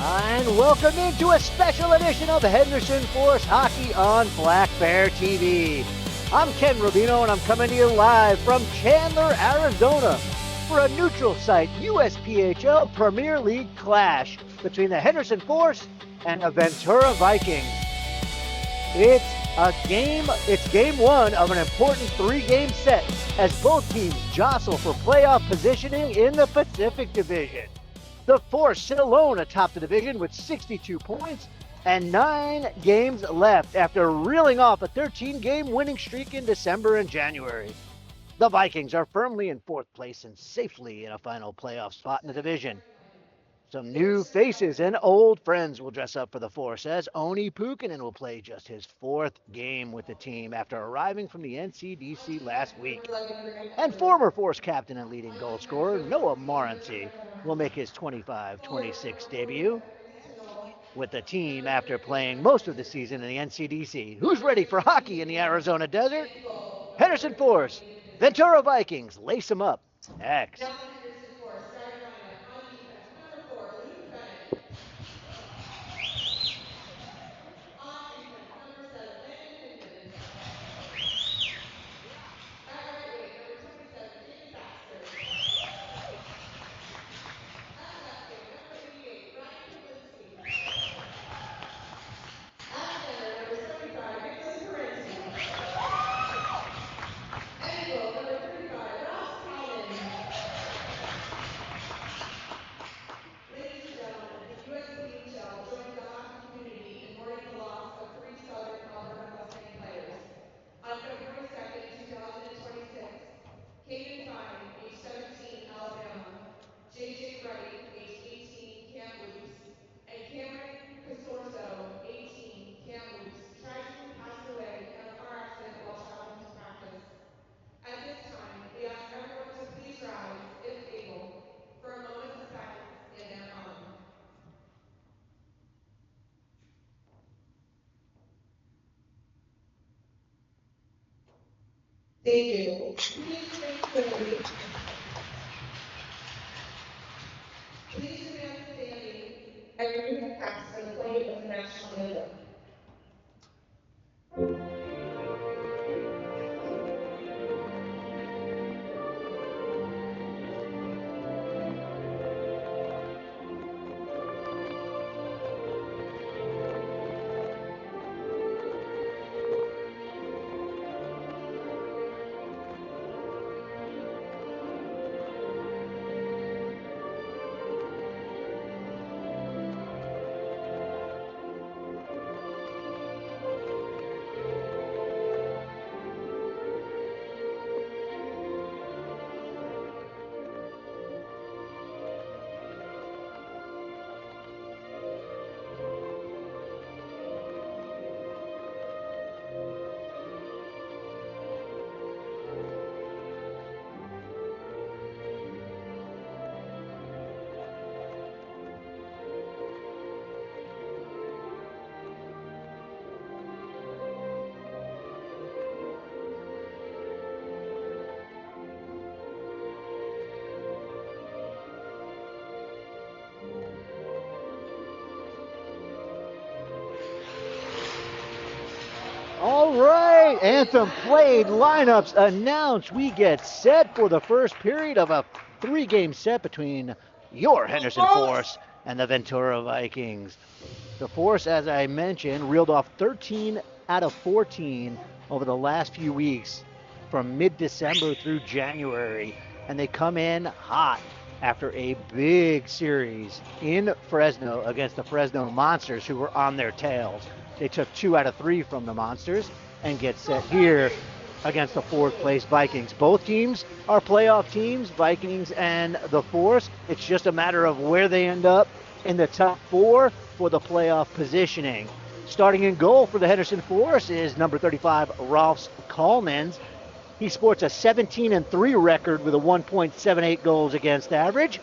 And welcome into a special edition of Henderson Force Hockey on Black Bear TV. I'm Ken Rubino, and I'm coming to you live from Chandler, Arizona for a neutral site USPHL Premier League clash between the Henderson Force and the Ventura Vikings. It's game one of an important three-game set as both teams jostle for playoff positioning in the Pacific Division. The Force sit alone atop the division with 62 points and 9 games left after reeling off a 13-game winning streak in December and January. The Vikings are firmly in fourth place and safely in a final playoff spot in the division. Some new faces and old friends will dress up for the Force as Oni Pukkanen will play just his 4th game with the team after arriving from the NCDC last week. And former Force captain and leading goal scorer Noah Morency will make his 25-26 debut with the team after playing most of the season in the NCDC. Who's ready for hockey in the Arizona desert? Henderson Force, Ventura Vikings, lace them up. Next. Now the Henderson Force starting lineup on defense. Number 4, Luke Bennett. On defense, number 7, Landon Hinton. At right wing, number 27, David Baxter. At left wing, number 88, Ryan Kablinski. At center, number 75, Nicholas Parenti. And in goal, number 35, Ross Kalman. Ladies and gentlemen, the USPHL joins the hockey community in mourning the loss of 3 Southern Alberta Mustang players. On February 2nd, 2026, Caden Fine, age 17, Alabama, JJ Wright, age 18, Kamloops, and Cameron Casorso, 18, Kamloops, tragically passed away in a car accident while traveling to practice. At this time, we ask everyone to please rise, if able, for a moment of silence in their honor. Thank you. Please remain standing and remove the caps for the playing of the national anthem. anthem played, lineups announced. We get set for the first period of a 3-game set between your Henderson Force and the Ventura Vikings. The Force, as I mentioned, reeled off 13 out of 14 over the last few weeks from mid-December through January, and they come in hot after a big series in Fresno against the Fresno Monsters, who were on their tails. They took 2 out of 3 from the Monsters and get set here against the 4th-place Vikings. Both teams are playoff teams, Vikings and the Force. It's just a matter of where they end up in the top 4 for the playoff positioning. Starting in goal for the Henderson Force is number 35, Rolf Kallmans. He sports a 17-3 record with a 1.78 goals against average.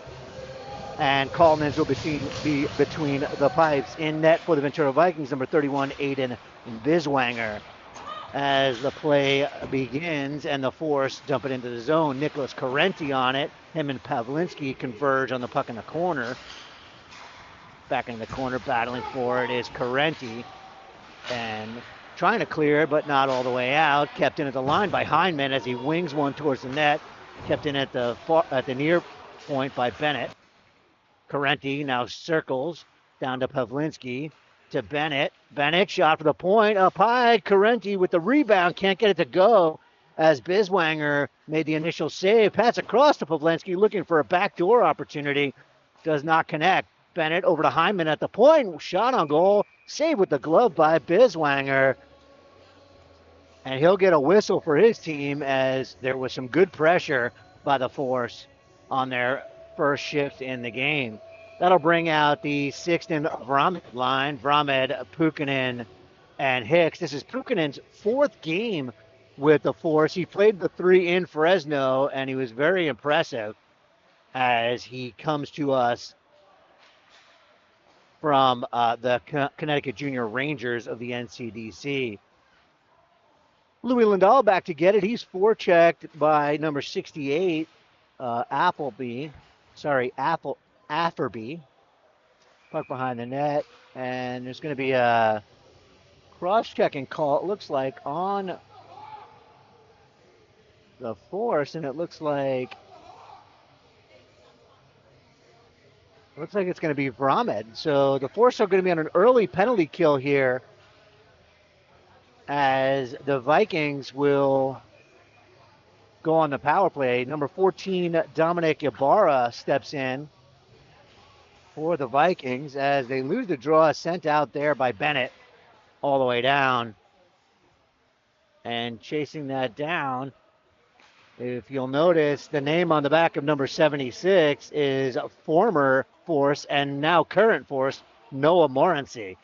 And Kallmans will be between the pipes. In net for the Ventura Vikings, number 31, Aiden Biswanger. As the play begins and the Force dump it into the zone, Nicholas Carenti on it. Him and Pavlinski converge on the puck in the corner. Back in the corner, battling for it is Carenti. And trying to clear, but not all the way out. Kept in at the line by Heineman as he wings one towards the net. Kept in at the near point by Bennett. Carenti now circles down to Pavlinski, to Bennett. Bennett shot for the point, up high. Carenti with the rebound, can't get it to go as Biswanger made the initial save. Pass across to Pavlinski, looking for a backdoor opportunity. Does not connect. Bennett over to Hyman at the point. Shot on goal. Save with the glove by Biswanger. And he'll get a whistle for his team as there was some good pressure by the Force on their first shift in the game. That'll bring out the Sixton Vramed line. Vramed, Pukkanen, and Hicks. This is Pukkanen's 4th game with the Force. He played the 3 in Fresno, and he was very impressive as he comes to us from the Connecticut Junior Rangers of the NCDC. Louis Lindahl back to get it. He's forechecked by number 68, Afferby. Puck behind the net, and there's going to be a cross-checking call, it looks like, on the Force, and it looks like it's going to be Vramed. So the Force are going to be on an early penalty kill here as the Vikings will go on the power play. Number 14, Dominic Ibarra, steps in for the Vikings as they lose the draw, sent out there by Bennett all the way down. And chasing that down, if you'll notice, the name on the back of number 76 is former Force and now current Force, Noah Morency.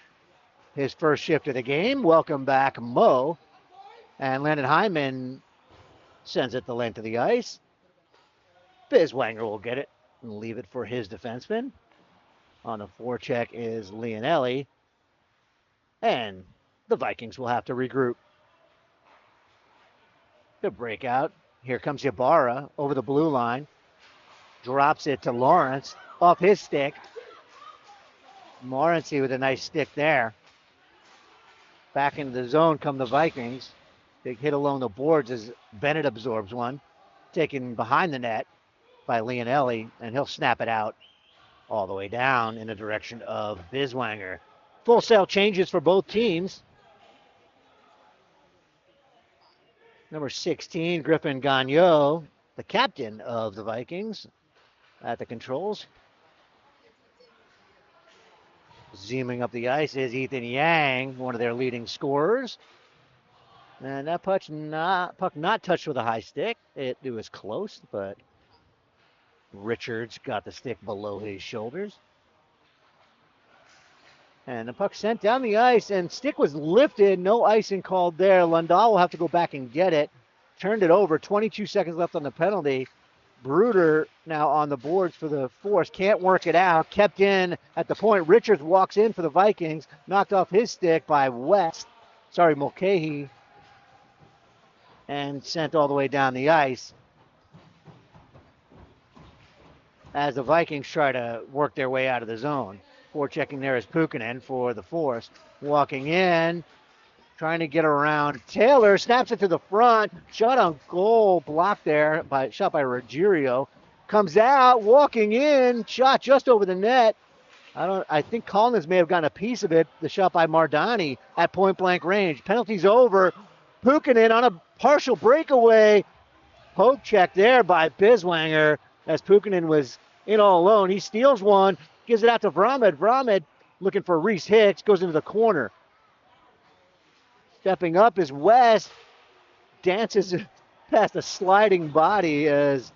His first shift of the game. Welcome back, Mo. And Landon Hyman sends it the length of the ice. Biswanger will get it and leave it for his defenseman. On the forecheck is Leonelli. And the Vikings will have to regroup. The breakout. Here comes Ibarra over the blue line. Drops it to Lawrence off his stick. Morency with a nice stick there. Back into the zone come the Vikings. Big hit along the boards as Bennett absorbs one. Taken behind the net by Leonelli, and he'll snap it out all the way down in the direction of Biswanger. Full sail changes for both teams. Number 16, Griffin Gagnon, the captain of the Vikings, at the controls. Zooming up the ice is Ethan Yang, one of their leading scorers. And that puck not touched with a high stick. It was close, but Richards got the stick below his shoulders. And the puck sent down the ice, and stick was lifted. No icing called there. Lundahl will have to go back and get it. Turned it over. 22 seconds left on the penalty. Bruder now on the boards for the Force. Can't work it out. Kept in at the point. Richards walks in for the Vikings. Knocked off his stick by Mulcahy. And sent all the way down the ice. As the Vikings try to work their way out of the zone. Forechecking there is Pukkanen for the Force. Walking in. trying to get around. Taylor snaps it to the front. Shot on goal, blocked there shot by Ruggiero. Comes out, walking in, shot just over the net. I think Collins may have gotten a piece of it. The shot by Mardani at point blank range. Penalty's over. Pukinen on a partial breakaway. Poke check there by Biswanger as Pukinen was in all alone. He steals one, gives it out to Vramed. Vramed looking for Reese Hicks, goes into the corner. Stepping up is West, dances past a sliding body as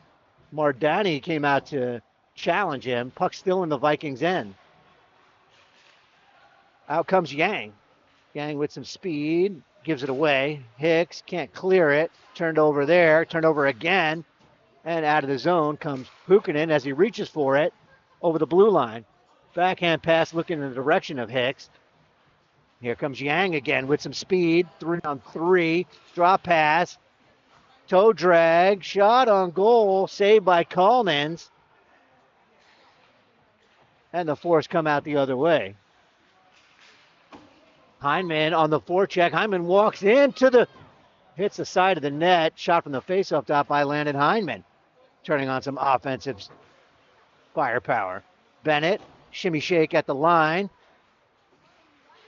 Mardani came out to challenge him. Puck still in the Vikings' end. Out comes Yang. Yang with some speed, gives it away. Hicks can't clear it. Turned over there, turned over again. And out of the zone comes Pukinen as he reaches for it over the blue line. Backhand pass looking in the direction of Hicks. Here comes Yang again with some speed. 3-on-3. Drop pass. Toe drag. Shot on goal. Saved by Collins. And the Force come out the other way. Hyndman on the forecheck. Hyndman walks hits the side of the net. Shot from the faceoff dot by Landon Hyndman. Turning on some offensive firepower. Bennett, shimmy shake at the line.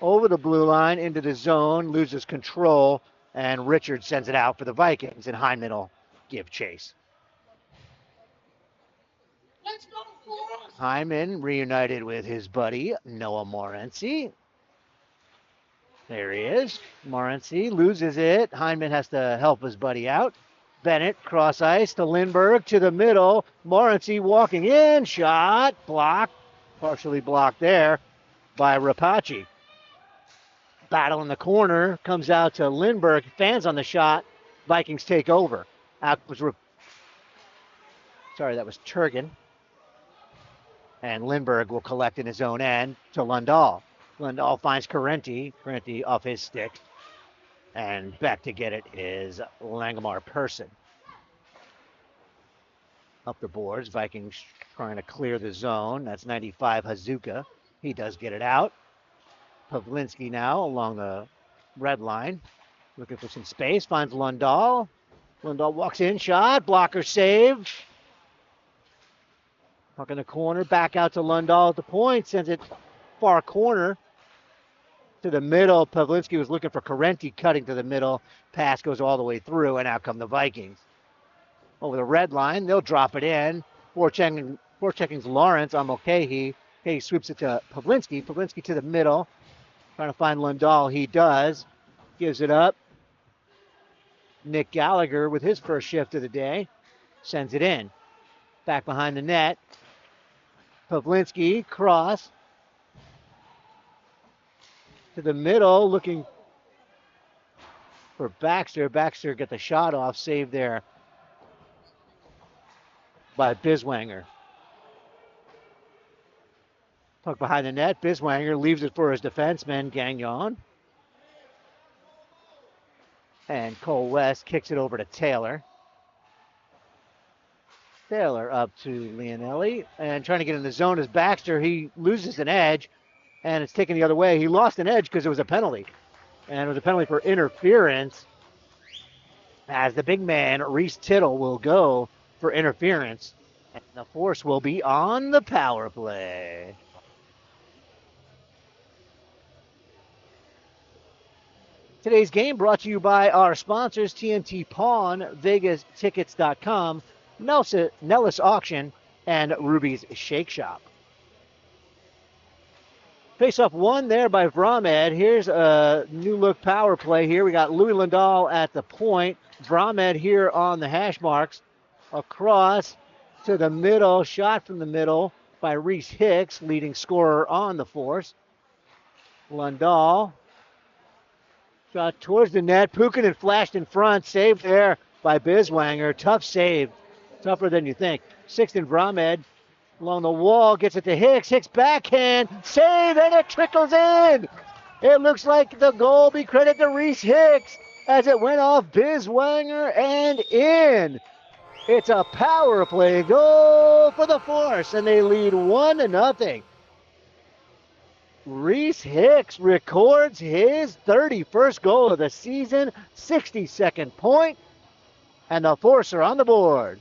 Over the blue line, into the zone, loses control, and Richards sends it out for the Vikings, and Hyndman will give chase. Hyndman reunited with his buddy, Noah Morency. There he is. Morency loses it. Hyndman has to help his buddy out. Bennett, cross ice to Lindbergh, to the middle. Morency walking in, shot, blocked, partially blocked there by Rapace. Battle in the corner, comes out to Lindbergh, fans on the shot, Vikings take over. That was Turgeon. And Lindbergh will collect in his own end to Lundahl. Lundahl finds Carenti off his stick. And back to get it is Langamar Person. Up the boards, Vikings trying to clear the zone. That's 95 Hazuka. He does get it out. Pavlinski now along the red line. Looking for some space, finds Lundahl. Lundahl walks in, shot, blocker save. Puck in the corner, back out to Lundahl at the point, sends it far corner. To the middle, Pavlinski was looking for Carenti, cutting to the middle. Pass goes all the way through, and out come the Vikings. Over the red line, they'll drop it in. Forechecking's Lawrence on Mulcahy. He sweeps it to Pavlinski. Pavlinski to the middle. Trying to find Lundahl. He does. Gives it up. Nick Gallagher with his first shift of the day. Sends it in. Back behind the net. Pavlinski, cross. To the middle, looking for Baxter. Baxter get the shot off, saved there by Biswanger. Puck behind the net. Biswanger leaves it for his defenseman, Gagnon. And Cole West kicks it over to Taylor. Taylor up to Leonelli. And trying to get in the zone is Baxter. He loses an edge. And it's taken the other way. He lost an edge because it was a penalty. And it was a penalty for interference. As the big man, Reese Tittle, will go for interference. And the Force will be on the power play. Today's game brought to you by our sponsors, TNT Pawn, VegasTickets.com, Nellis Auction, and Ruby's Shake Shop. Face-off one there by Vramed. Here's a new look power play here. We got Louis Lundahl at the point. Vramed here on the hash marks. Across to the middle. Shot from the middle by Reese Hicks, leading scorer on the Force. Lundahl. Shot towards the net. Pukinen flashed in front. Saved there by Biswanger. Tough save. Tougher than you think. Sixton Vramed. Along the wall, gets it to Hicks. Hicks backhand, save, and it trickles in. It looks like the goal be credit to Reese Hicks as it went off Biswanger and in. It's a power play goal for the Force, and they lead 1-0. Reese Hicks records his 31st goal of the season, 62nd point, and the Force are on the board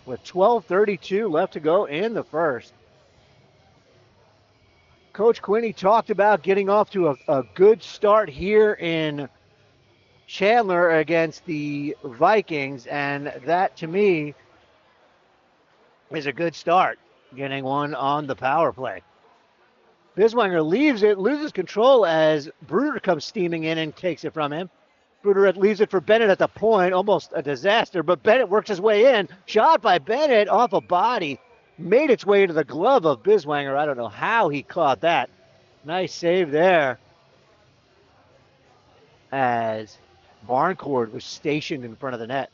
with 12:32 left to go in the first. Coach Quinney talked about getting off to a good start here in Chandler against the Vikings, and that to me is a good start, getting one on the power play. Biswanger leaves it, loses control as Bruder comes steaming in and takes it from him. Bruder leaves it for Bennett at the point, almost a disaster, but Bennett works his way in. Shot by Bennett off a body, made its way into the glove of Biswanger. I don't know how he caught that. Nice save there as Barncourt was stationed in front of the net.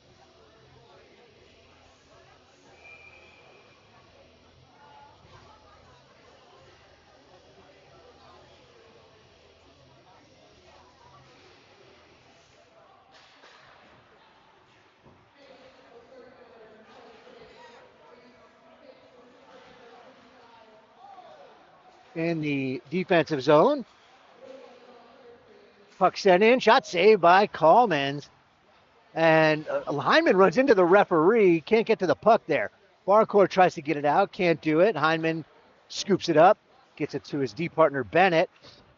In the defensive zone, puck sent in, shot saved by Coleman. And Hyman runs into the referee, can't get to the puck there. Barncourt tries to get it out, can't do it. Hyman scoops it up, gets it to his D partner Bennett.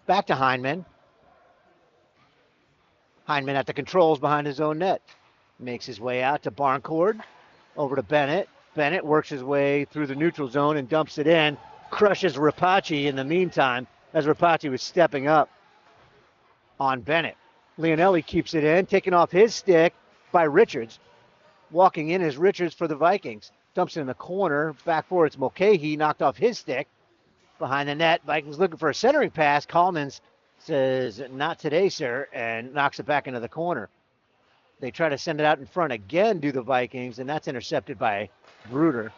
Back to Hyman. Hyman at the controls behind his own net. Makes his way out to Barncourt, over to Bennett. Bennett works his way through the neutral zone and dumps it in. Crushes Rapace in the meantime as Rapace was stepping up on Bennett. Leonelli keeps it in, taken off his stick by Richards. Walking in is Richards for the Vikings. Dumps it in the corner. Back for it's Mulcahy, knocked off his stick. Behind the net, Vikings looking for a centering pass. Coleman says, not today, sir, and knocks it back into the corner. They try to send it out in front again, do the Vikings, and that's intercepted by Bruder.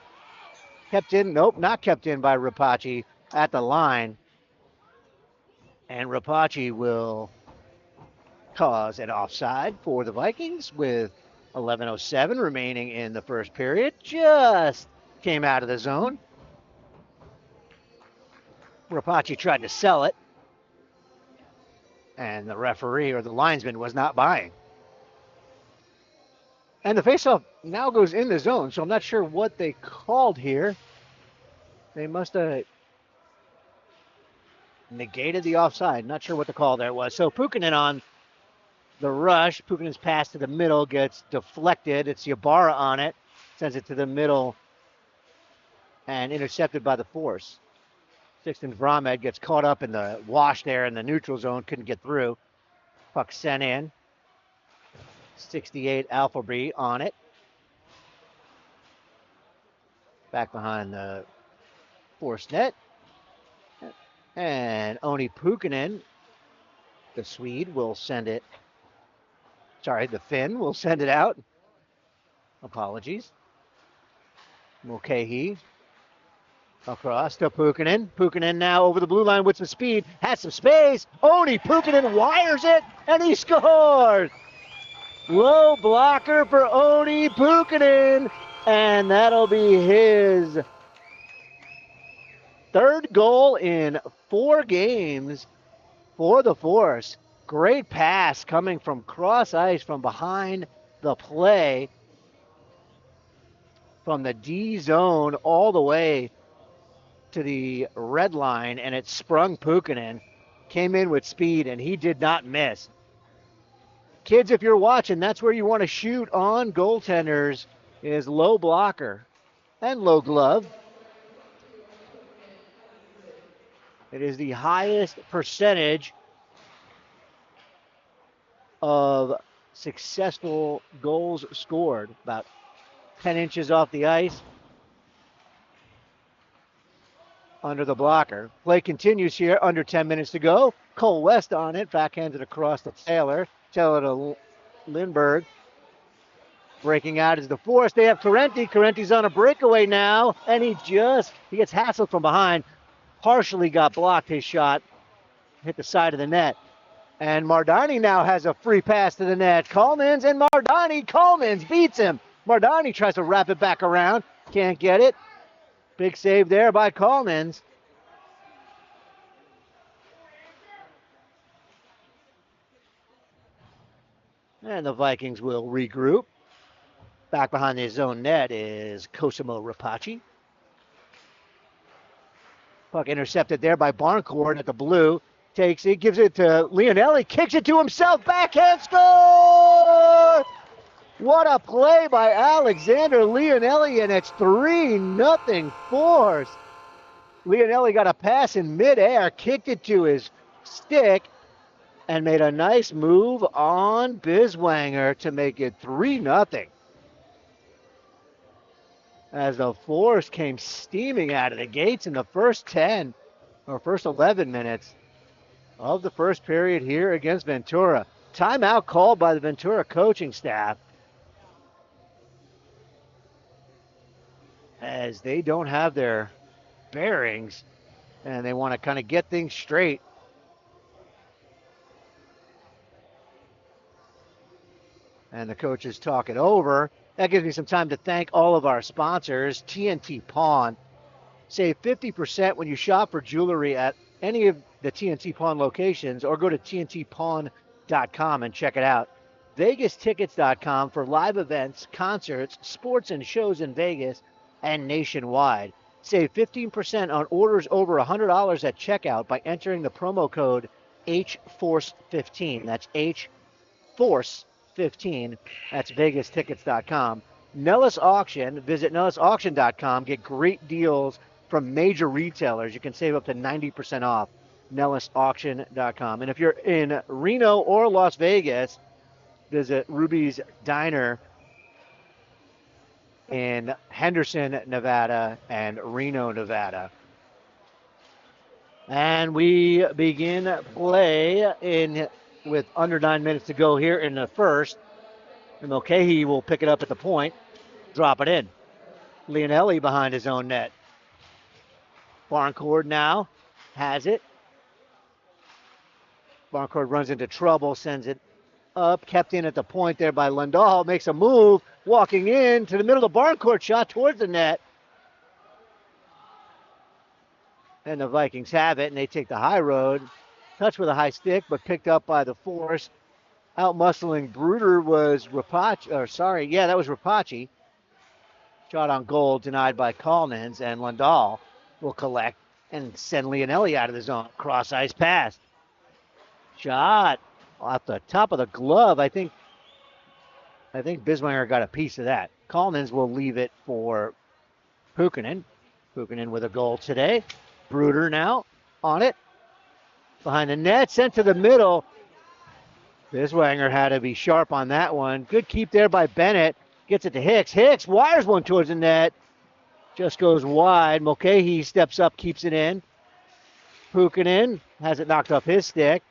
Kept in, nope, not kept in by Rapace at the line. And Rapace will cause an offside for the Vikings with 11:07 remaining in the first period. Just came out of the zone. Rapace tried to sell it, and the referee or the linesman was not buying. And the faceoff now goes in the zone, so I'm not sure what they called here. They must have negated the offside. Not sure what the call there was. So Pukinen on the rush. Pukinen's pass to the middle gets deflected. It's Ybarra on it. Sends it to the middle and intercepted by the Force. Sixton Vramed gets caught up in the wash there in the neutral zone. Couldn't get through. Puck sent in. 68 Alphabri on it. Back behind the Force net. And Oni Pukinen, the Swede, will send it. Sorry, the Finn will send it out. Apologies. Mulcahy across to Pukinen. Pukinen now over the blue line with some speed. Has some space. Oni Pukinen wires it, and he scores. Low blocker for Oni Pukinen, and that'll be his third goal in 4 games for the Force. Great pass coming from cross ice from behind the play from the D zone all the way to the red line, and it sprung Pukinen. Came in with speed, and he did not miss. Kids, if you're watching, that's where you want to shoot on goaltenders, is low blocker and low glove. It is the highest percentage of successful goals scored, about 10 inches off the ice under the blocker. Play continues here, under 10 minutes to go. Cole West on it, backhands it across to Taylor. Taylor to Lindbergh. Breaking out is the Force. They have Correnti. Correnti's on a breakaway now, and he gets hassled from behind. Partially got blocked his shot. Hit the side of the net. And Mardani now has a free pass to the net. Colemans and Mardani. Colemans beats him. Mardani tries to wrap it back around. Can't get it. Big save there by Colemans. And the Vikings will regroup. Back behind his own net is Cosimo Rapace. Puck intercepted there by Barncourt at the blue. Takes it, gives it to Leonelli, kicks it to himself, backhand score! What a play by Alexander Leonelli, and it's 3-0 Force. Leonelli got a pass in midair, kicked it to his stick, and made a nice move on Biswanger to make it 3-0. As the Force came steaming out of the gates in the first 10 or first 11 minutes of the first period here against Ventura. Timeout called by the Ventura coaching staff as they don't have their bearings and they want to kind of get things straight. And the coaches talk it over. That gives me some time to thank all of our sponsors. TNT Pawn. Save 50% when you shop for jewelry at any of the TNT Pawn locations or go to tntpawn.com and check it out. VegasTickets.com for live events, concerts, sports, and shows in Vegas and nationwide. Save 15% on orders over $100 at checkout by entering the promo code HFORCE15. That's HFORCE15. That's VegasTickets.com. Nellis Auction. Visit NellisAuction.com. Get great deals from major retailers. You can save up to 90% off. NellisAuction.com. And if you're in Reno or Las Vegas, visit Ruby's Diner in Henderson, Nevada, and Reno, Nevada. And we begin play with under 9 minutes to go here in the first. And Mulcahy will pick it up at the point, drop it in. Leonelli behind his own net. Barncourt now has it. Barncourt runs into trouble, sends it up, kept in at the point there by Lundahl, makes a move, walking in to the middle of the Barncourt shot towards the net. And the Vikings have it, and they take the high road. Touched with a high stick, but picked up by the Force. Out-muscling Bruder was Rapace, that was Rapace. Shot on goal denied by Collins, and Lundahl will collect and send Leonelli out of the zone. Cross ice pass. Shot off the top of the glove. I think Biswanger got a piece of that. Collins will leave it for Puukkonen. Puukkonen with a goal today. Bruder now on it. Behind the net, sent to the middle. Biswanger had to be sharp on that one. Good keep there by Bennett. Gets it to Hicks. Hicks wires one towards the net. Just goes wide. Mulcahy steps up, keeps it in. Puukkonen has it knocked off his stick.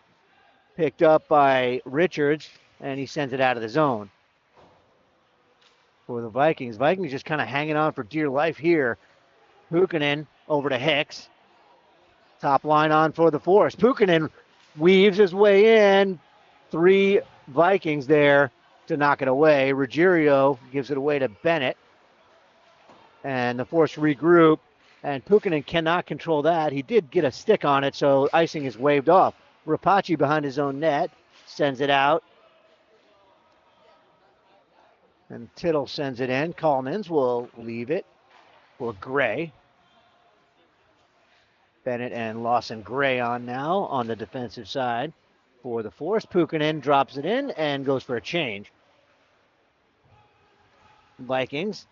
Picked up by Richards, and he sends it out of the zone. For the Vikings. Vikings just kind of hanging on for dear life here. Puukkonen over to Hicks. Top line on for the Force. Puukkonen weaves his way in. 3 Vikings there to knock it away. Ruggiero gives it away to Bennett. And the Force regroup. And Puukkonen cannot control that. He did get a stick on it, so icing is waved off. Rapace behind his own net. Sends it out. And Tittle sends it in. Collins will leave it for Gray. Bennett and Lawson Gray on now on the defensive side for the Force. Puukkonen drops it in and goes for a change. Vikings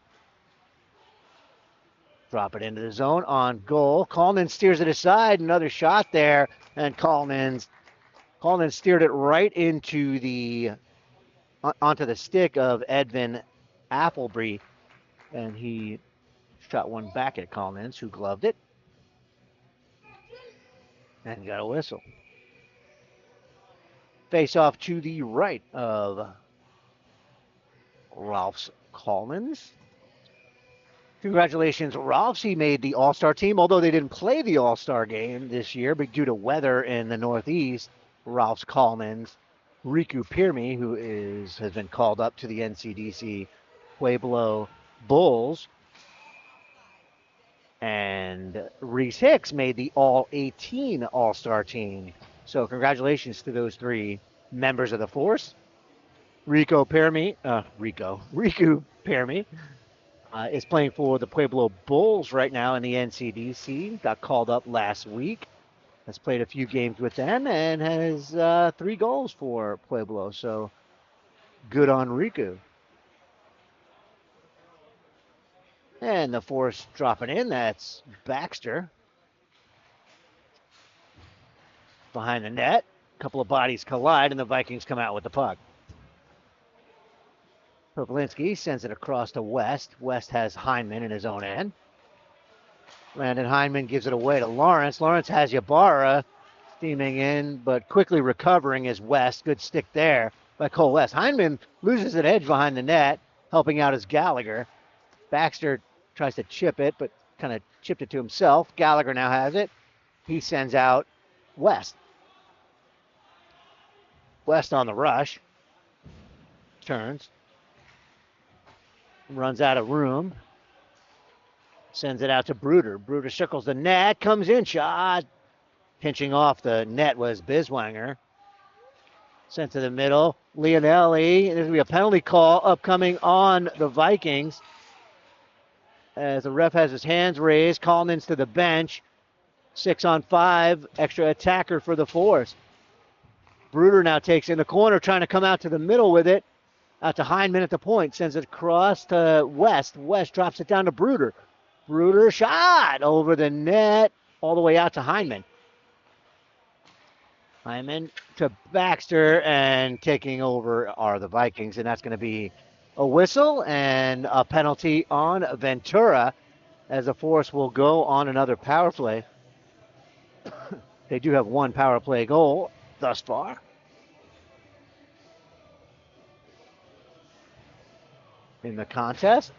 drop it into the zone on goal. Collins steers it aside. Another shot there, and Collins steered it right onto the stick of Edvin Appleby, and he shot one back at Collins, who gloved it and got a whistle. Face off to the right of Ralphs Collins. Congratulations, Ralphs. He made the All-Star team, although they didn't play the All-Star game this year, but due to weather in the Northeast, Ralphs Collins, Riku Pirmi, who has been called up to the NCDC Pueblo Bulls, and Reese Hicks made the All-18 All-Star team. So congratulations to those 3 members of the Force. Riku Permi is playing for the Pueblo Bulls right now in the NCDC. Got called up last week. Has played a few games with them and has 3 goals for Pueblo. So good on Riku. And the force dropping in. That's Baxter. Behind the net. A couple of bodies collide, and the Vikings come out with the puck. Popelinski sends it across to West. West has Hyndman in his own end. Landon Hyndman gives it away to Lawrence. Lawrence has Ybarra steaming in, but quickly recovering is West. Good stick there by Cole West. Hyndman loses an edge behind the net, helping out as Gallagher. Baxter tries to chip it, but kind of chipped it to himself. Gallagher now has it. He sends out West. West on the rush. Turns. Runs out of room. Sends it out to Bruder. Bruder circles the net. Comes in. Shot. Pinching off the net was Biswanger. Sent to the middle. Leonelli. There's going to be a penalty call upcoming on the Vikings. As the ref has his hands raised. Collins to the bench. 6-on-5. Extra attacker for the Force. Bruder now takes in the corner, trying to come out to the middle with it. Out to Hyndman at the point. Sends it across to West. West drops it down to Bruder. Bruder shot over the net. All the way out to Hyndman. Hyndman to Baxter, and taking over are the Vikings. And that's going to be a whistle and a penalty on Ventura, as the Force will go on another power play. They do have 1 power play goal thus far. In the contest.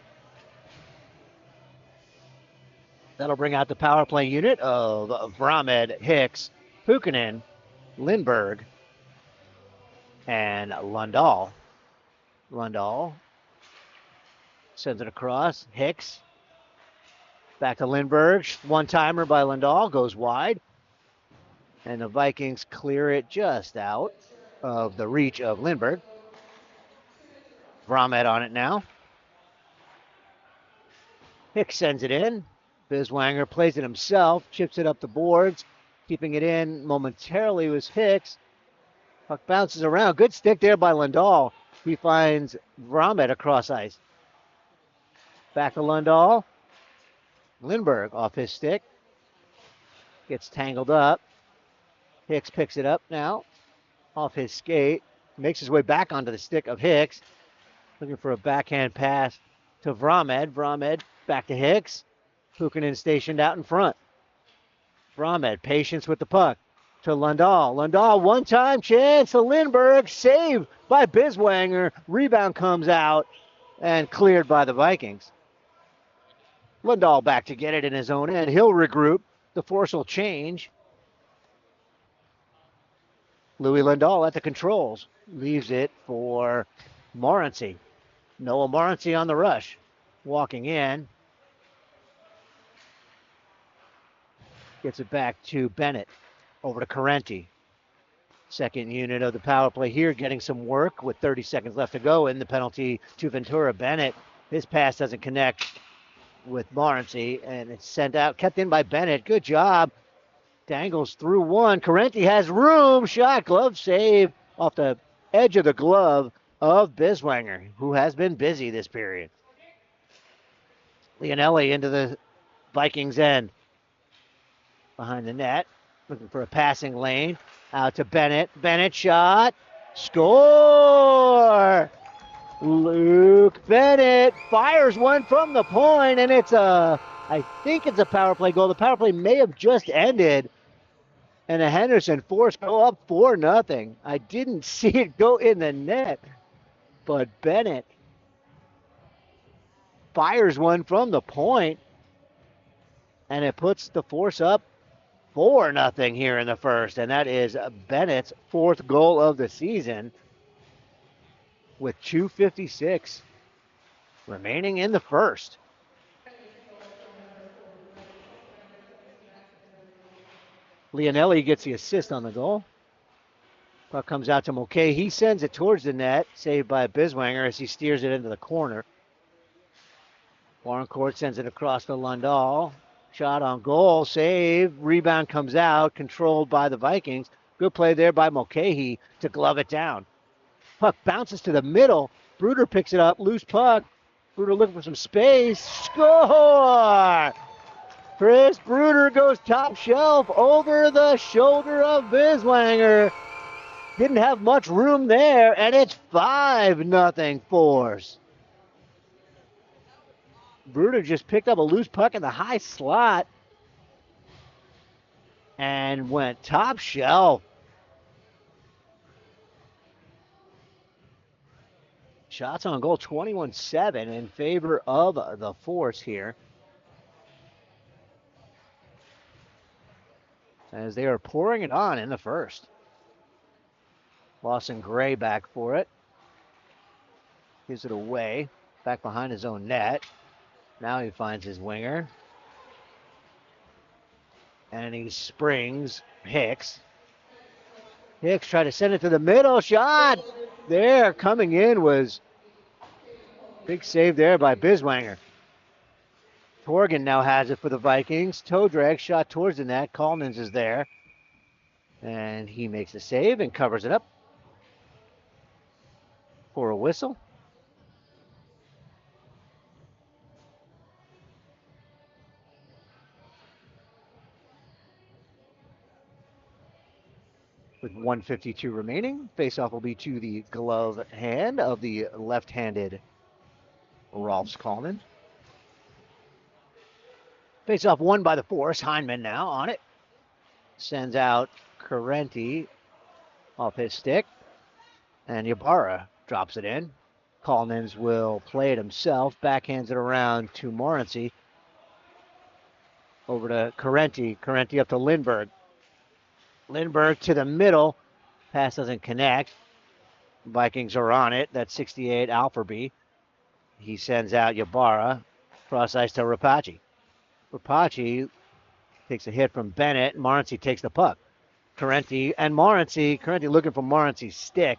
That'll bring out the power play unit of Vramed, Hicks, Pukkanen, Lindberg, and Lundahl. Lundahl sends it across. Hicks. Back to Lindberg. One-timer by Lundahl. Goes wide. And the Vikings clear it just out of the reach of Lindberg. Vramed on it now. Hicks sends it in. Biswanger plays it himself, chips it up the boards. Keeping it in momentarily was Hicks. Puck bounces around. Good stick there by Lundahl. He finds Vramed across ice. Back to Lundahl. Lindberg off his stick. Gets tangled up. Hicks picks it up now. Off his skate. Makes his way back onto the stick of Hicks. Looking for a backhand pass to Vramed. Vramed back to Hicks. Pukkanen stationed out in front. Vramed, patience with the puck to Lundahl. Lundahl, one-time chance to Lindberg. Saved by Biswanger. Rebound comes out and cleared by the Vikings. Lundahl back to get it in his own end. He'll regroup. The Force will change. Louis Lundahl at the controls. Leaves it for Morency. Noah Morency on the rush. Walking in. Gets it back to Bennett. Over to Carenti. Second unit of the power play here, getting some work with 30 seconds left to go in the penalty to Ventura. Bennett, his pass doesn't connect with Morency, and it's sent out, kept in by Bennett. Good job. Dangles through one. Carenti has room. Shot, glove save off the edge of the glove of Biswanger, who has been busy this period. Leonelli into the Vikings end. Behind the net, looking for a passing lane. Out to Bennett. Bennett shot. Score! Luke Bennett fires one from the point, and I think it's a power play goal. The power play may have just ended, and the Henderson Force go up 4-0. I didn't see it go in the net, but Bennett fires one from the point, and it puts the Force up 4-0 here in the first, and that is Bennett's 4th goal of the season with 2:56 remaining in the first. Leonelli gets the assist on the goal. Puck comes out to Mulcahy. He sends it towards the net, saved by Biswanger as he steers it into the corner. Warrencourt sends it across to Lundahl. Shot on goal, save, rebound comes out, controlled by the Vikings. Good play there by Mulcahy to glove it down. Puck bounces to the middle. Bruder picks it up, loose puck. Bruder looking for some space. Score! Chris Bruder goes top shelf over the shoulder of Biswanger. Didn't have much room there, and it's 5-0 Force. Bruder just picked up a loose puck in the high slot and went top shelf. Shots on goal 21-7 in favor of the Force here, as they are pouring it on in the first. Lawson Gray back for it. Gives it away. Back behind his own net. Now he finds his winger. And he springs Hicks. Hicks tried to send it to the middle. Shot! There, coming in was big save there by Biswanger. Torgan now has it for the Vikings. Toe drag shot towards the net. Collins is there. And he makes a save and covers it up for a whistle. With 1:52 remaining, faceoff will be to the glove hand of the left-handed Rolfs Collins. Faceoff won by the Force. Heineman now on it. Sends out Carenti off his stick. And Ybarra drops it in. Collins will play it himself. Backhands it around to Morency. Over to Carenti. Carenti up to Lindbergh. Lindbergh to the middle. Pass doesn't connect. Vikings are on it. That's 68 Alferby. He sends out Ybarra. Cross ice to Rapace. Rapace takes a hit from Bennett. Morency takes the puck. Carenti and Morency. Carenti looking for Morency's stick.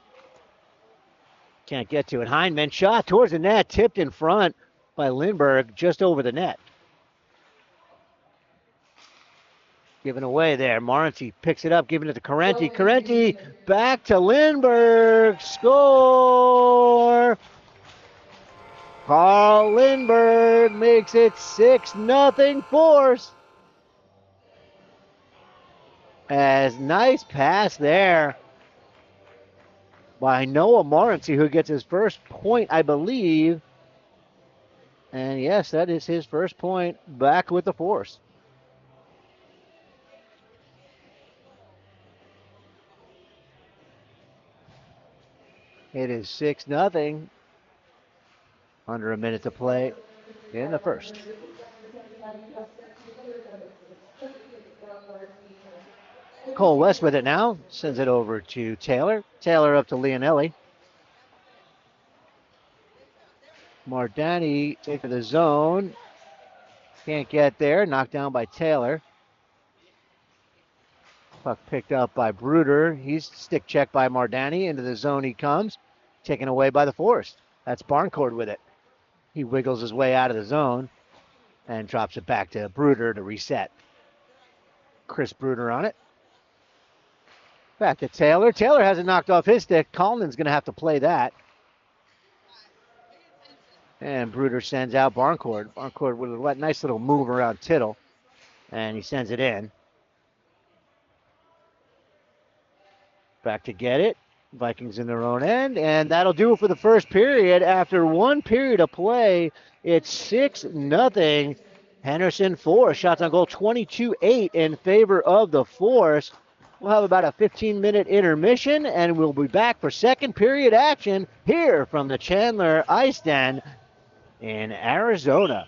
Can't get to it. Heineman shot towards the net. Tipped in front by Lindbergh just over the net. Given away there. Morency picks it up, giving it to Carenti. Carenti back to Lindbergh. Score! Carl Lindbergh makes it 6-0 Force. As nice pass there by Noah Morency, who gets his first point, I believe. And yes, that is his first point back with the Force. It is 6-0. Under a minute to play in the first. Cole West with it now. Sends it over to Taylor. Taylor up to Leonelli. Mardani into the zone. Can't get there. Knocked down by Taylor. Puck picked up by Bruder. He's stick checked by Mardani. Into the zone he comes. Taken away by the Force. That's Barncourt with it. He wiggles his way out of the zone and drops it back to Bruder to reset. Chris Bruder on it. Back to Taylor. Taylor hasn't knocked off his stick. Collins going to have to play that. And Bruder sends out Barncourt. Barncourt with a nice little move around Tittle. And he sends it in. Back to get it. Vikings in their own end, and that'll do it for the first period. After one period of play, it's 6-0. Henderson Force. Shots on goal 22-8 in favor of the Force. We'll have about a 15-minute intermission, and we'll be back for second period action here from the Chandler Ice Den in Arizona.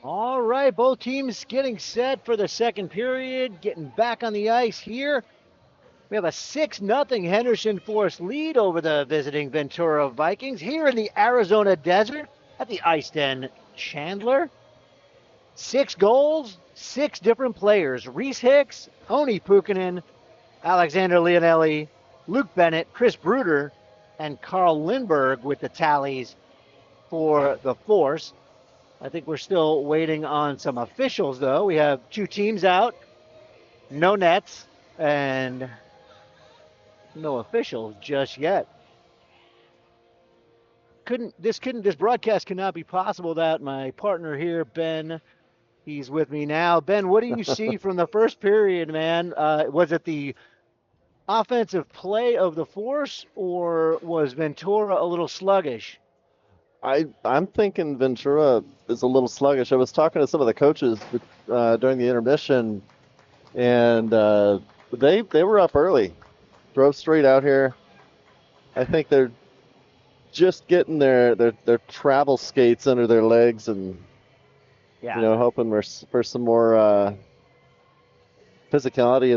All right, both teams getting set for the second period, getting back on the ice here. We have a 6-0 Henderson Forest lead over the visiting Ventura Vikings here in the Arizona desert at the Ice Den Chandler. 6 goals, 6 different players. Reese Hicks, Oni Pukkanen, Alexander Leonelli, Luke Bennett, Chris Bruder, and Carl Lindberg with the tallies for the Force. I think we're still waiting on some officials, though. We have 2 teams out, no nets, and no officials just yet. This broadcast cannot be possible without my partner here, Ben. He's with me now. Ben, what do you see from the first period, man? Was it the offensive play of the Force, or was Ventura a little sluggish? I'm thinking Ventura is a little sluggish. I was talking to some of the coaches during the intermission, and they were up early, drove straight out here. I think they're just getting their travel skates under their legs, and hoping for some more physicality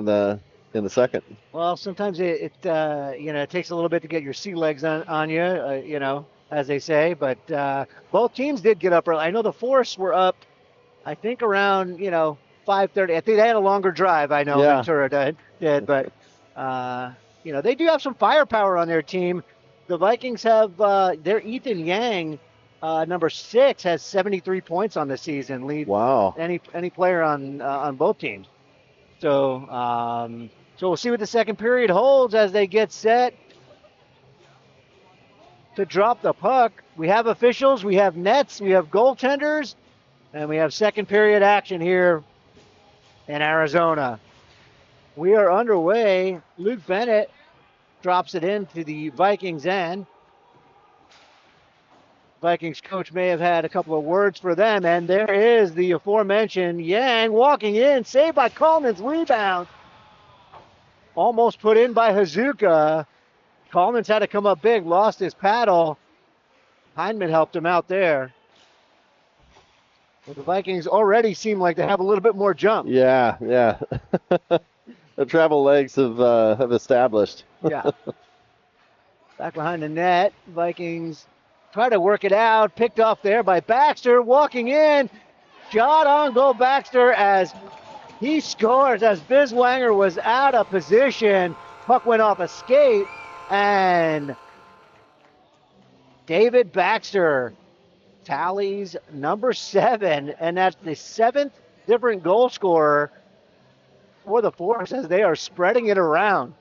in the second. Well, sometimes it takes a little bit to get your sea legs on you, as they say. But both teams did get up early. I know the Force were up, I think around 5:30. I think they had a longer drive. I know Ventura did, but they do have some firepower on their team. The Vikings have their Ethan Yang, number 6, has 73 points on the season. Lead any player on both teams. So we'll see what the second period holds as they get set to drop the puck. We have officials, we have nets, we have goaltenders, and we have second period action here in Arizona. We are underway. Luke Bennett drops it into the Vikings end. Vikings coach may have had a couple of words for them, and there is the aforementioned Yang walking in, saved by Coleman's rebound. Almost put in by Hazuka. Coleman's had to come up big, lost his paddle. Heineman helped him out there. But the Vikings already seem like they have a little bit more jump. Yeah. The travel legs have established. Yeah. Back behind the net, Vikings try to work it out. Picked off there by Baxter, walking in. Shot on goal, Baxter, as he scores as Biswanger was out of position. Puck went off a skate, and David Baxter tallies number 7, and that's the 7th different goal scorer for the Force as they are spreading it around.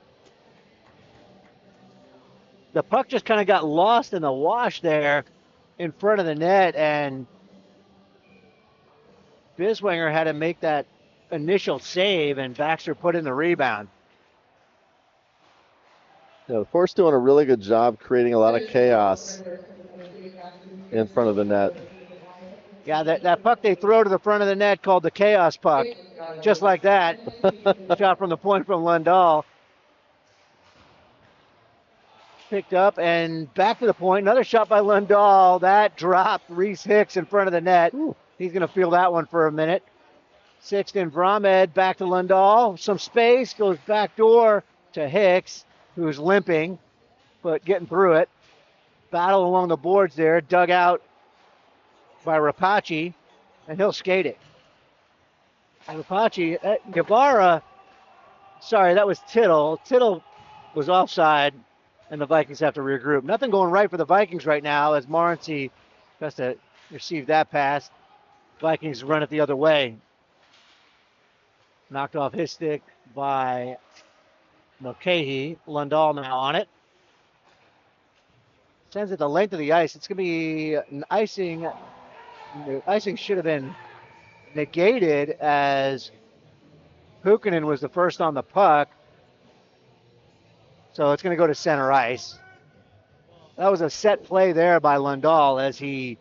The puck just kind of got lost in the wash there in front of the net, and Biswanger had to make that initial save, and Baxter put in the rebound. Yeah, the Force doing a really good job creating a lot of chaos in front of the net. Yeah, that puck they throw to the front of the net called the chaos puck. Just like that. Shot from the point from Lundahl. Picked up and back to the point. Another shot by Lundahl. That dropped Reese Hicks in front of the net. Ooh. He's going to feel that one for a minute. Sixton Vramed back to Lundahl. Some space. Goes back door to Hicks, who's limping, but getting through it. Battle along the boards there. Dug out by Rapace, and he'll skate it. Rapace, Guevara, sorry, that was Tittle. Tittle was offside, and the Vikings have to regroup. Nothing going right for the Vikings right now as Morency has to receive that pass. Vikings run it the other way. Knocked off his stick by Mulcahy. Lundahl now on it. Sends it the length of the ice. It's going to be an icing. The icing should have been negated as Pukkanen was the first on the puck. So it's going to go to center ice. That was a set play there by Lundahl as he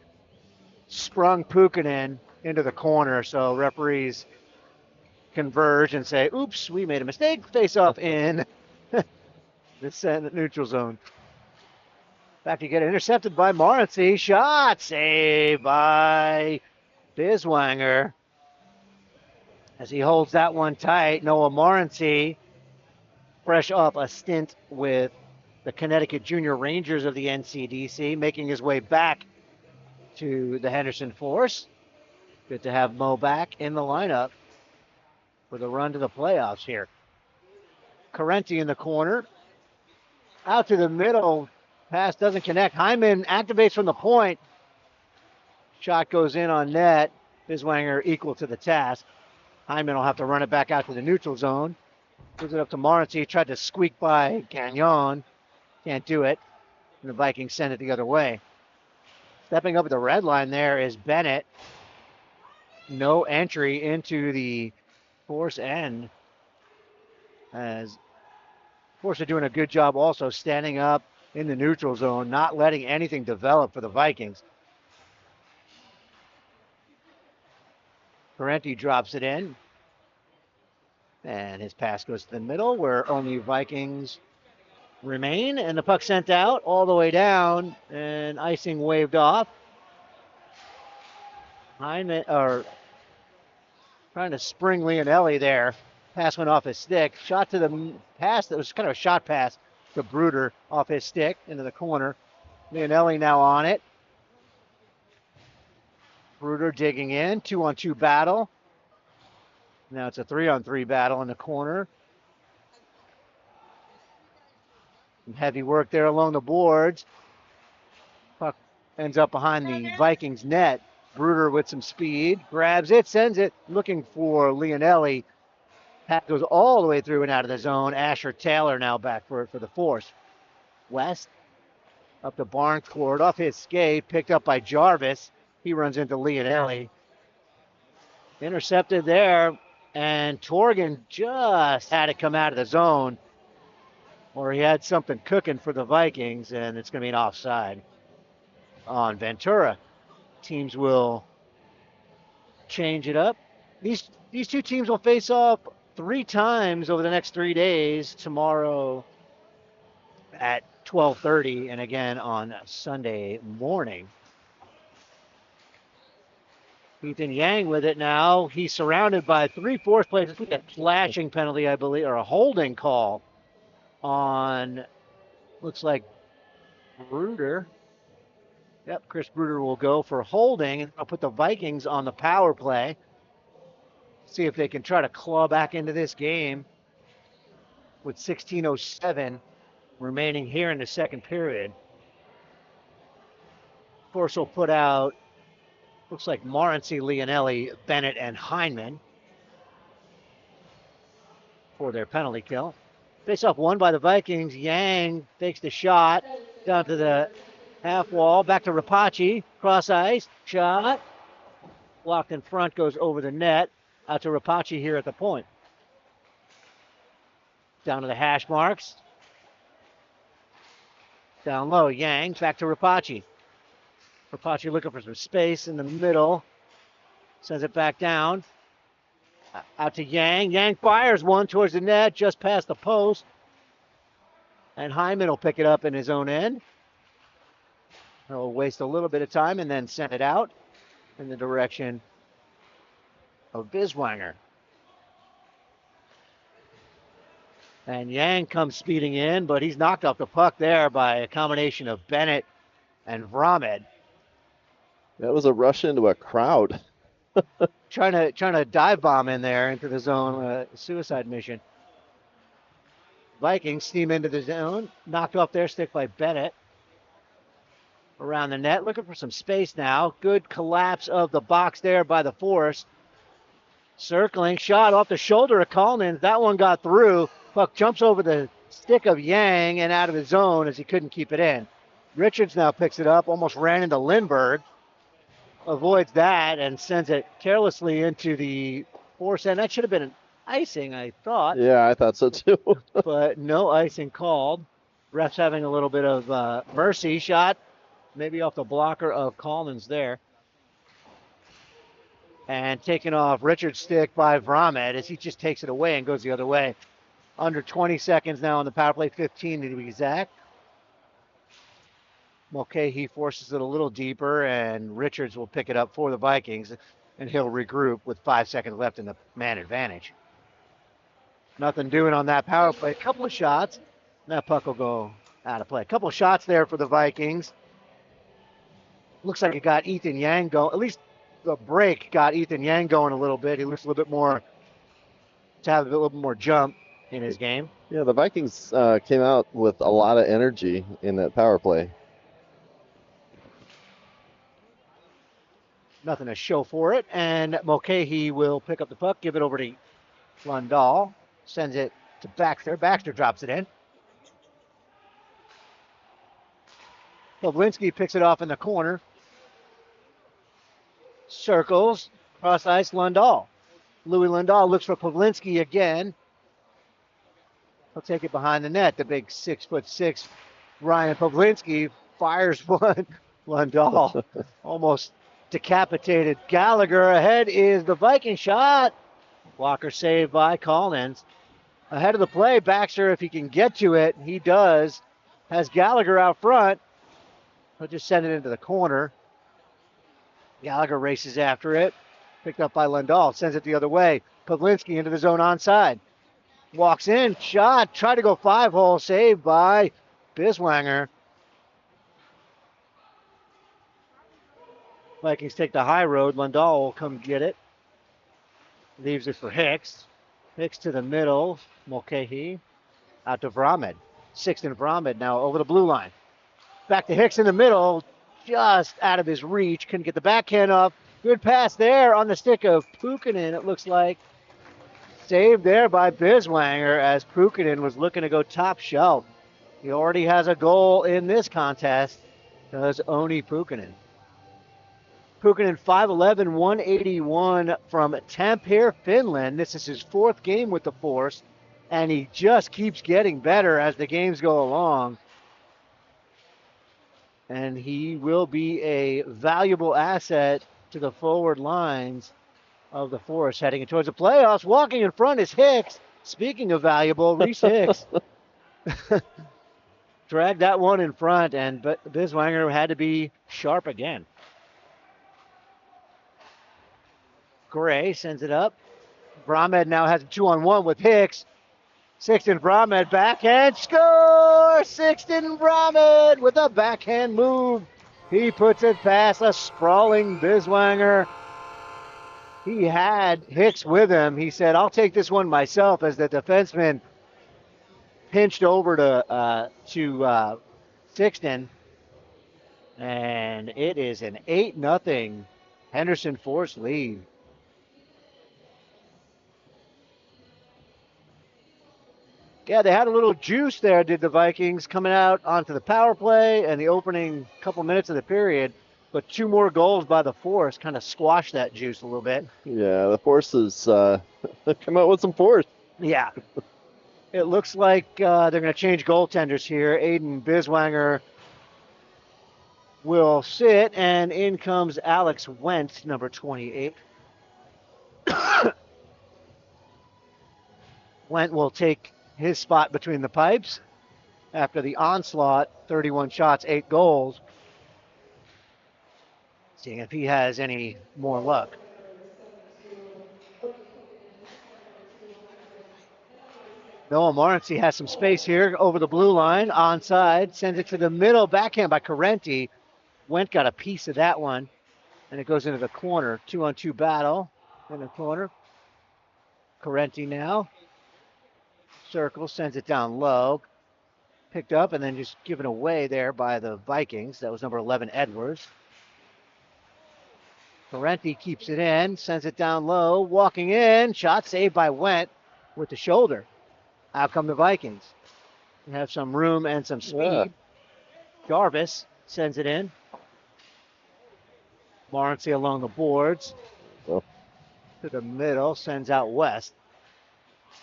sprung Pukkanen into the corner. So referees converge and say, oops, we made a mistake. Face off in the neutral zone. Back to get intercepted by Morency. Shot saved by Biswanger, as he holds that one tight. Noah Morency, fresh off a stint with the Connecticut Junior Rangers of the NCDC, making his way back to the Henderson Force. Good to have Mo back in the lineup for the run to the playoffs here. Carenti in the corner. Out to the middle. Pass doesn't connect. Hyman activates from the point. Shot goes in on net. Biswanger equal to the task. Hyman will have to run it back out to the neutral zone. Gives it up to Morency. Tried to squeak by Gagnon. Can't do it. And the Vikings send it the other way. Stepping up at the red line there is Bennett. No entry into the Force end. As Force are doing a good job also standing up in the neutral zone, not letting anything develop for the Vikings. Parenti drops it in. And his pass goes to the middle where only Vikings remain. And the puck sent out all the way down and icing waved off. Hyman, or trying to spring Leonelli there. Pass went off his stick. Shot to the pass. That was kind of a shot pass to Bruder off his stick into the corner. Leonelli now on it. Bruder digging in. 2-on-2 battle. Now it's a 3-on-3 battle in the corner. Some heavy work there along the boards. Puck ends up behind the Vikings net. Bruder with some speed. Grabs it, sends it, looking for Leonelli. Pat goes all the way through and out of the zone. Asher Taylor now back for the Force. West up to Barncourt, off his skate, picked up by Jarvis. He runs into Leonelli. Intercepted there, and Torgan just had to come out of the zone, or he had something cooking for the Vikings, and it's going to be an offside on Ventura. Teams will change it up. These two teams will face off 3 times over the next 3 days. Tomorrow at 12:30 and again on Sunday morning. Ethan Yang with it now. He's surrounded by 3 Force players. It's a flashing penalty, I believe, or a holding call on, looks like Bruder. Yep, Chris Bruder will go for holding, and I'll put the Vikings on the power play. See if they can try to claw back into this game with 16:07 remaining here in the second period. Force will put out, looks like Morency, Leonelli, Bennett, and Hyman for their penalty kill. Face-off won by the Vikings. Yang takes the shot down to the half wall. Back to Rapace. Cross ice. Shot. Blocked in front. Goes over the net. Out to Rapace here at the point. Down to the hash marks. Down low. Yang. Back to Rapace. Rapace looking for some space in the middle. Sends it back down. Out to Yang. Yang fires one towards the net, just past the post. And Hyman will pick it up in his own end. He'll waste a little bit of time and then send it out in the direction of Biswanger. And Yang comes speeding in, but he's knocked off the puck there by a combination of Bennett and Vramed. That was a rush into a crowd. Trying to dive bomb in there into the zone, suicide mission. Vikings steam into the zone, knocked off their stick by Bennett. Around the net, looking for some space now. Good collapse of the box there by the Force. Circling, shot off the shoulder of Collins. That one got through. Puck jumps over the stick of Yang and out of his zone as he couldn't keep it in. Richards now picks it up, almost ran into Lindbergh. Avoids that and sends it carelessly into the Force end. That should have been an icing, I thought. Yeah, I thought so too. But no icing called. Refs having a little bit of mercy. Shot maybe off the blocker of Collins there. And taken off Richard's stick by Vramed as he just takes it away and goes the other way. Under 20 seconds now on the power play, 15 to be exact. Mulcahy forces it a little deeper, and Richards will pick it up for the Vikings. and he'll regroup with 5 seconds left in the man advantage. Nothing doing on that power play. A couple of shots. That puck will go out of play. A couple of shots there for the Vikings. Looks like it got Ethan Yang going. At least the break got Ethan Yang going a little bit. He looks a little bit more, to have a little bit more jump in his game. Yeah, the Vikings came out with a lot of energy in that power play. Nothing to show for it. And Mulcahy will pick up the puck, give it over to Lundahl. Sends it to Baxter. Baxter drops it in. Pavlinski picks it off in the corner. Circles. Cross ice, Lundahl. Louis Lundahl looks for Pavlinski again. He'll take it behind the net. The big 6'6" Ryan Pavlinski fires one. Lundahl almost decapitated Gallagher. Ahead is the Viking shot. Blocker saved by Collins. Ahead of the play, Baxter, if he can get to it, he does. Has Gallagher out front. He'll just send it into the corner. Gallagher races after it. Picked up by Lundahl. Sends it the other way. Pavlinski into the zone onside. Walks in. Shot. Tried to go 5-hole. Saved by Biswanger. Vikings take the high road. Lundahl will come get it. Leaves it for Hicks. Hicks to the middle. Mulcahy. Out to Vramed. Sixton Vramed now over the blue line. Back to Hicks in the middle. Just out of his reach. Couldn't get the backhand up. Good pass there on the stick of Pukinen, it looks like. Saved there by Biswanger as Pukinen was looking to go top shelf. He already has a goal in this contest. Does Oni Pukinen. Pukinen 5'11", 181 from Tampere, Finland. This is his 4th game with the Force, and he just keeps getting better as the games go along. And he will be a valuable asset to the forward lines of the Force heading towards the playoffs. Walking in front is Hicks. Speaking of valuable, Reese Hicks dragged that one in front, and Biswanger had to be sharp again. Gray sends it up. Vramed now has a 2-on-1 with Hicks. Sixton Vramed backhand score! Sixton Vramed with a backhand move. He puts it past a sprawling Biswanger. He had Hicks with him. He said, I'll take this one myself, as the defenseman pinched over to Sixton. And it is an 8-0 Henderson Force lead. Yeah, they had a little juice there, did the Vikings, coming out onto the power play and the opening couple minutes of the period. But 2 more goals by the Force kind of squashed that juice a little bit. Yeah, the Force has come out with some force. Yeah. It looks like they're going to change goaltenders here. Aiden Biswanger will sit, and in comes Alex Wentz, number 28. Wentz will take his spot between the pipes after the onslaught, 31 shots, 8 goals. Seeing if he has any more luck. Noah Morency has some space here over the blue line, onside, sends it to the middle, backhand by Carenti. Went got a piece of that one, and it goes into the corner. 2-on-2 battle in the corner. Carenti now. Circle, sends it down low. Picked up and then just given away there by the Vikings. That was number 11, Edwards. Carenti keeps it in, sends it down low, walking in. Shot saved by Went with the shoulder. Out come the Vikings. They have some room and some speed. Yeah. Jarvis sends it in. Morency along the boards. Oh. To the middle, sends out west.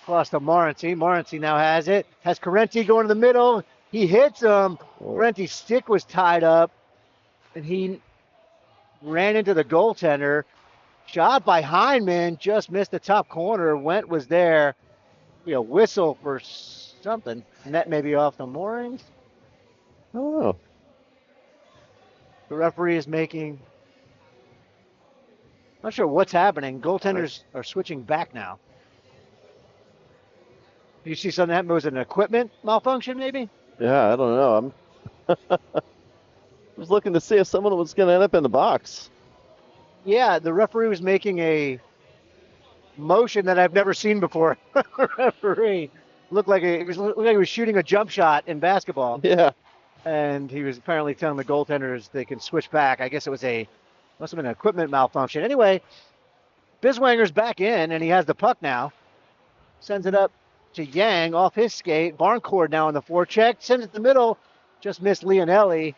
Across to Morency. Morency now has it. Has Carenti going to the middle. He hits him. Carenti's stick was tied up, and he ran into the goaltender. Shot by Heineman. Just missed the top corner. Went was there. A whistle for something. Net maybe off the moorings. Oh. The referee is making Not sure what's happening. Goaltenders are switching back now. You see something happen? Was it an equipment malfunction, maybe? Yeah, I don't know. I was looking to see if someone was going to end up in the box. Yeah, the referee was making a motion that I've never seen before. Referee looked like he was shooting a jump shot in basketball, Yeah. and he was apparently telling the goaltenders they can switch back. I guess it must have been an equipment malfunction. Anyway, Biswanger's back in, and he has the puck now. Sends it up to Yang off his skate. Barncourt now on the forecheck. Sends it to the middle. Just missed Leonelli.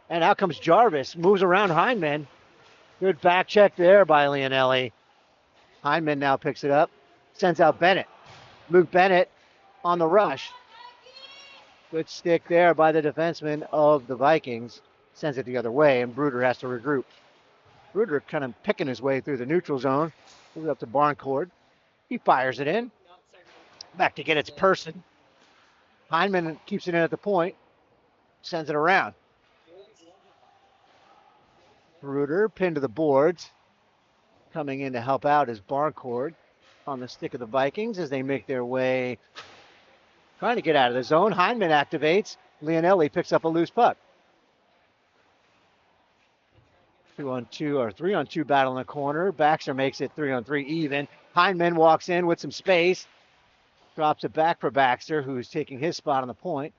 And out comes Jarvis. Moves around Heineman. Good back check there by Leonelli. Heineman now picks it up. Sends out Bennett. Luke Bennett on the rush. Good stick there by the defenseman of the Vikings. Sends it the other way, and Bruder has to regroup. Bruder kind of picking his way through the neutral zone. Moves up to Barncourt. He fires it in. Back to get its person. Heineman keeps it in at the point. Sends it around. Bruder pinned to the boards. Coming in to help out is Barncourt on the stick of the Vikings as they make their way, trying to get out of the zone. Heineman activates. Leonelli picks up a loose puck. 2-on-2 or 3-on-2 battle in the corner. Baxter makes it 3-on-3 even. Heineman walks in with some space. Drops it back for Baxter, who's taking his spot on the point.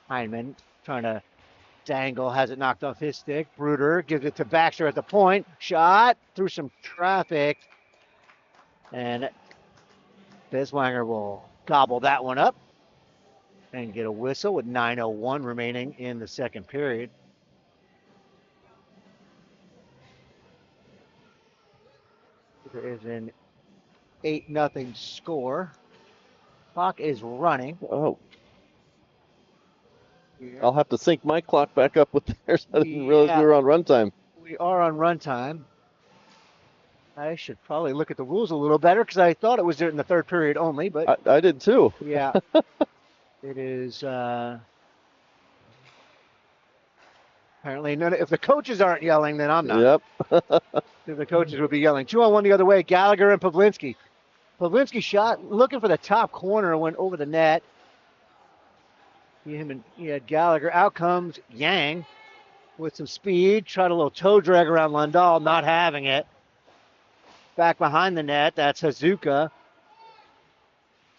Heineman trying to dangle, has it knocked off his stick. Bruder gives it to Baxter at the point. Shot through some traffic. And Biswanger will gobble that one up and get a whistle with 9:01 remaining in the second period. There is an 8-0 score. Clock is running. Oh. I'll have to sync my clock back up with theirs. I didn't realize we were on runtime. We are on runtime. I should probably look at the rules a little better because I thought it was in the third period only, but I did too. yeah. It is apparently none. If the coaches aren't yelling, then I'm not. Yep. If the coaches would be yelling. 2-on-1 the other way. Gallagher and Pavlinski. Pavlinski shot looking for the top corner, went over the net. He had Gallagher. Out comes Yang with some speed. Tried a little toe drag around Lundahl, not having it. Back behind the net, that's Hazuka.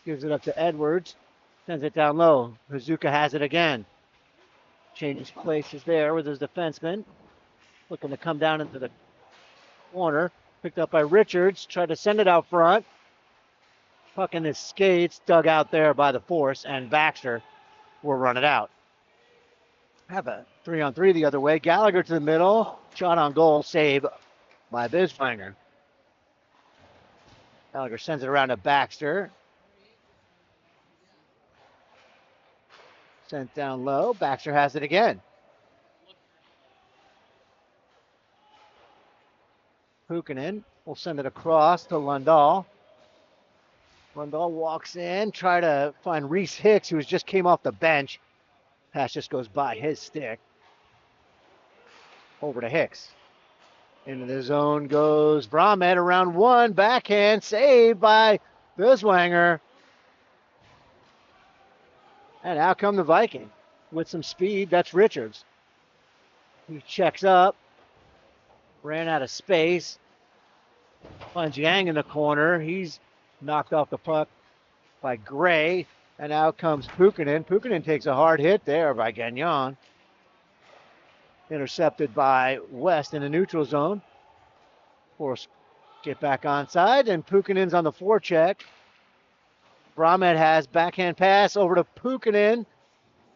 Gives it up to Edwards. Sends it down low. Hazuka has it again. Changes places there with his defenseman. Looking to come down into the corner. Picked up by Richards. Tried to send it out front. Puck in his skates. Dug out there by the force. And Baxter will run it out. Have a 3-on-3 the other way. Gallagher to the middle. Shot on goal. Save by Biswanger. Gallagher sends it around to Baxter. Sent down low. Baxter has it again. Puukkonen will send it across to Lundahl. Lundahl walks in, try to find Reese Hicks, who just came off the bench. Pass just goes by his stick. Over to Hicks. Into the zone goes Brahmed around one. Backhand saved by Biswanger. And out come the Viking with some speed. That's Richards. He checks up. Ran out of space. Finds Yang in the corner. He's knocked off the puck by Gray. And out comes Puukkonen. Puukkonen takes a hard hit there by Gagnon. Intercepted by West in the neutral zone. Force get back onside, and Puukkonen's on the forecheck. Brahmed has backhand pass over to Puukkonen.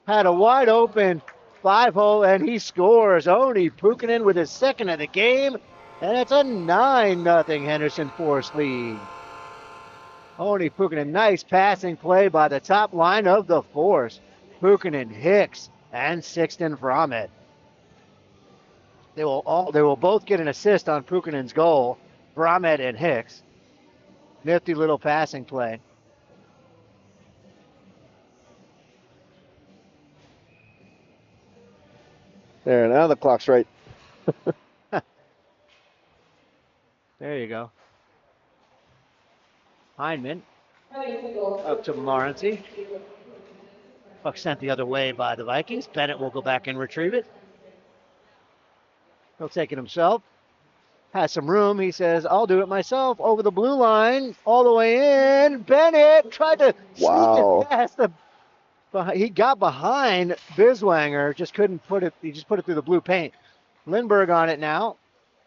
Had a wide open 5-hole, and he scores. Oni Puukkonen with his second of the game, and it's a 9-0 Henderson Force lead. Oni Puukkonen, nice passing play by the top line of the Force. Puukkonen, Hicks, and Sixton Brahmed. They will both get an assist on Puukkonen's goal. Brahmed and Hicks. Nifty little passing play. There, now the clock's right. There you go. Heineman up to Morency. Puck sent the other way by the Vikings. Bennett will go back and retrieve it. He'll take it himself. Has some room. He says, I'll do it myself. Over the blue line, all the way in. Bennett tried to sneak Wow. it past the. He got behind Biswanger, just couldn't put it. He just put it through the blue paint. Lindbergh on it now.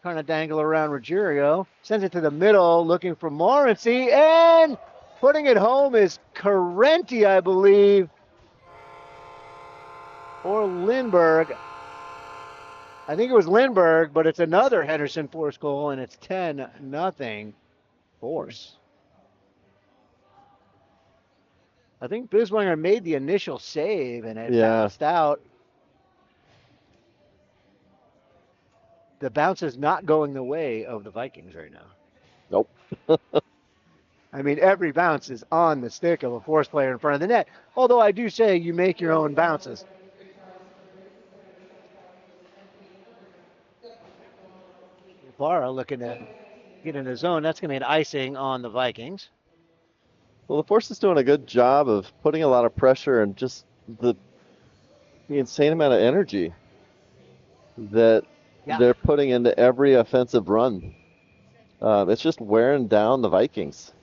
Trying to dangle around Ruggiero. Sends it to the middle, looking for Morency. And putting it home is Carenti, I believe. Or Lindbergh. I think it was Lindbergh, but it's another Henderson Force goal, and it's 10-0 Force. I think Biswanger made the initial save, and it bounced out. The bounce is not going the way of the Vikings right now. Nope. I mean, every bounce is on the stick of a Force player in front of the net. Although I do say you make your own bounces. Barra looking to get in the zone. That's going to be an icing on the Vikings. Well, the Force is doing a good job of putting a lot of pressure and just the insane amount of energy that they're putting into every offensive run. It's just wearing down the Vikings.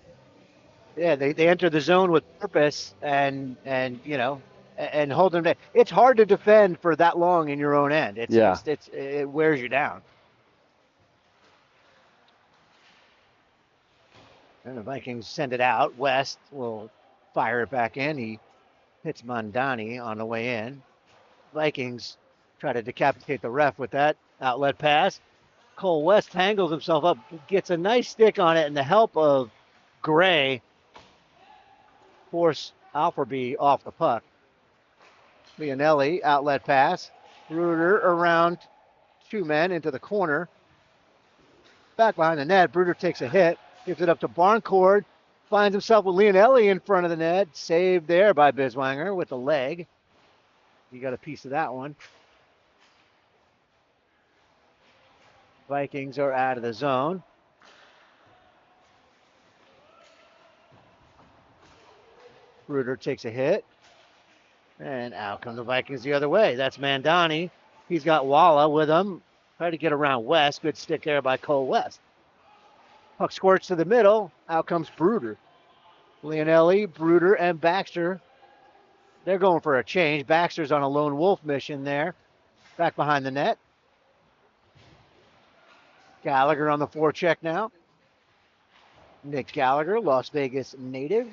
Yeah, they enter the zone with purpose and hold them down. It's hard to defend for that long in your own end. It wears you down. And the Vikings send it out. West will fire it back in. He hits Mondani on the way in. Vikings try to decapitate the ref with that outlet pass. Cole West tangles himself up, gets a nice stick on it, and the help of Gray force Alferby off the puck. Leonelli, outlet pass. Bruder around two men into the corner. Back behind the net, Bruder takes a hit, gives it up to Barncourt, finds himself with Leonelli in front of the net. Saved there by Biswanger with the leg. You got a piece of that one. Vikings are out of the zone. Bruder takes a hit. And out come the Vikings the other way. That's Mondani. He's got Walla with him. Try to get around West. Good stick there by Cole West. Puck squirts to the middle. Out comes Bruder. Leonelli, Bruder, and Baxter. They're going for a change. Baxter's on a lone wolf mission there. Back behind the net. Gallagher on the forecheck now. Nick Gallagher, Las Vegas native.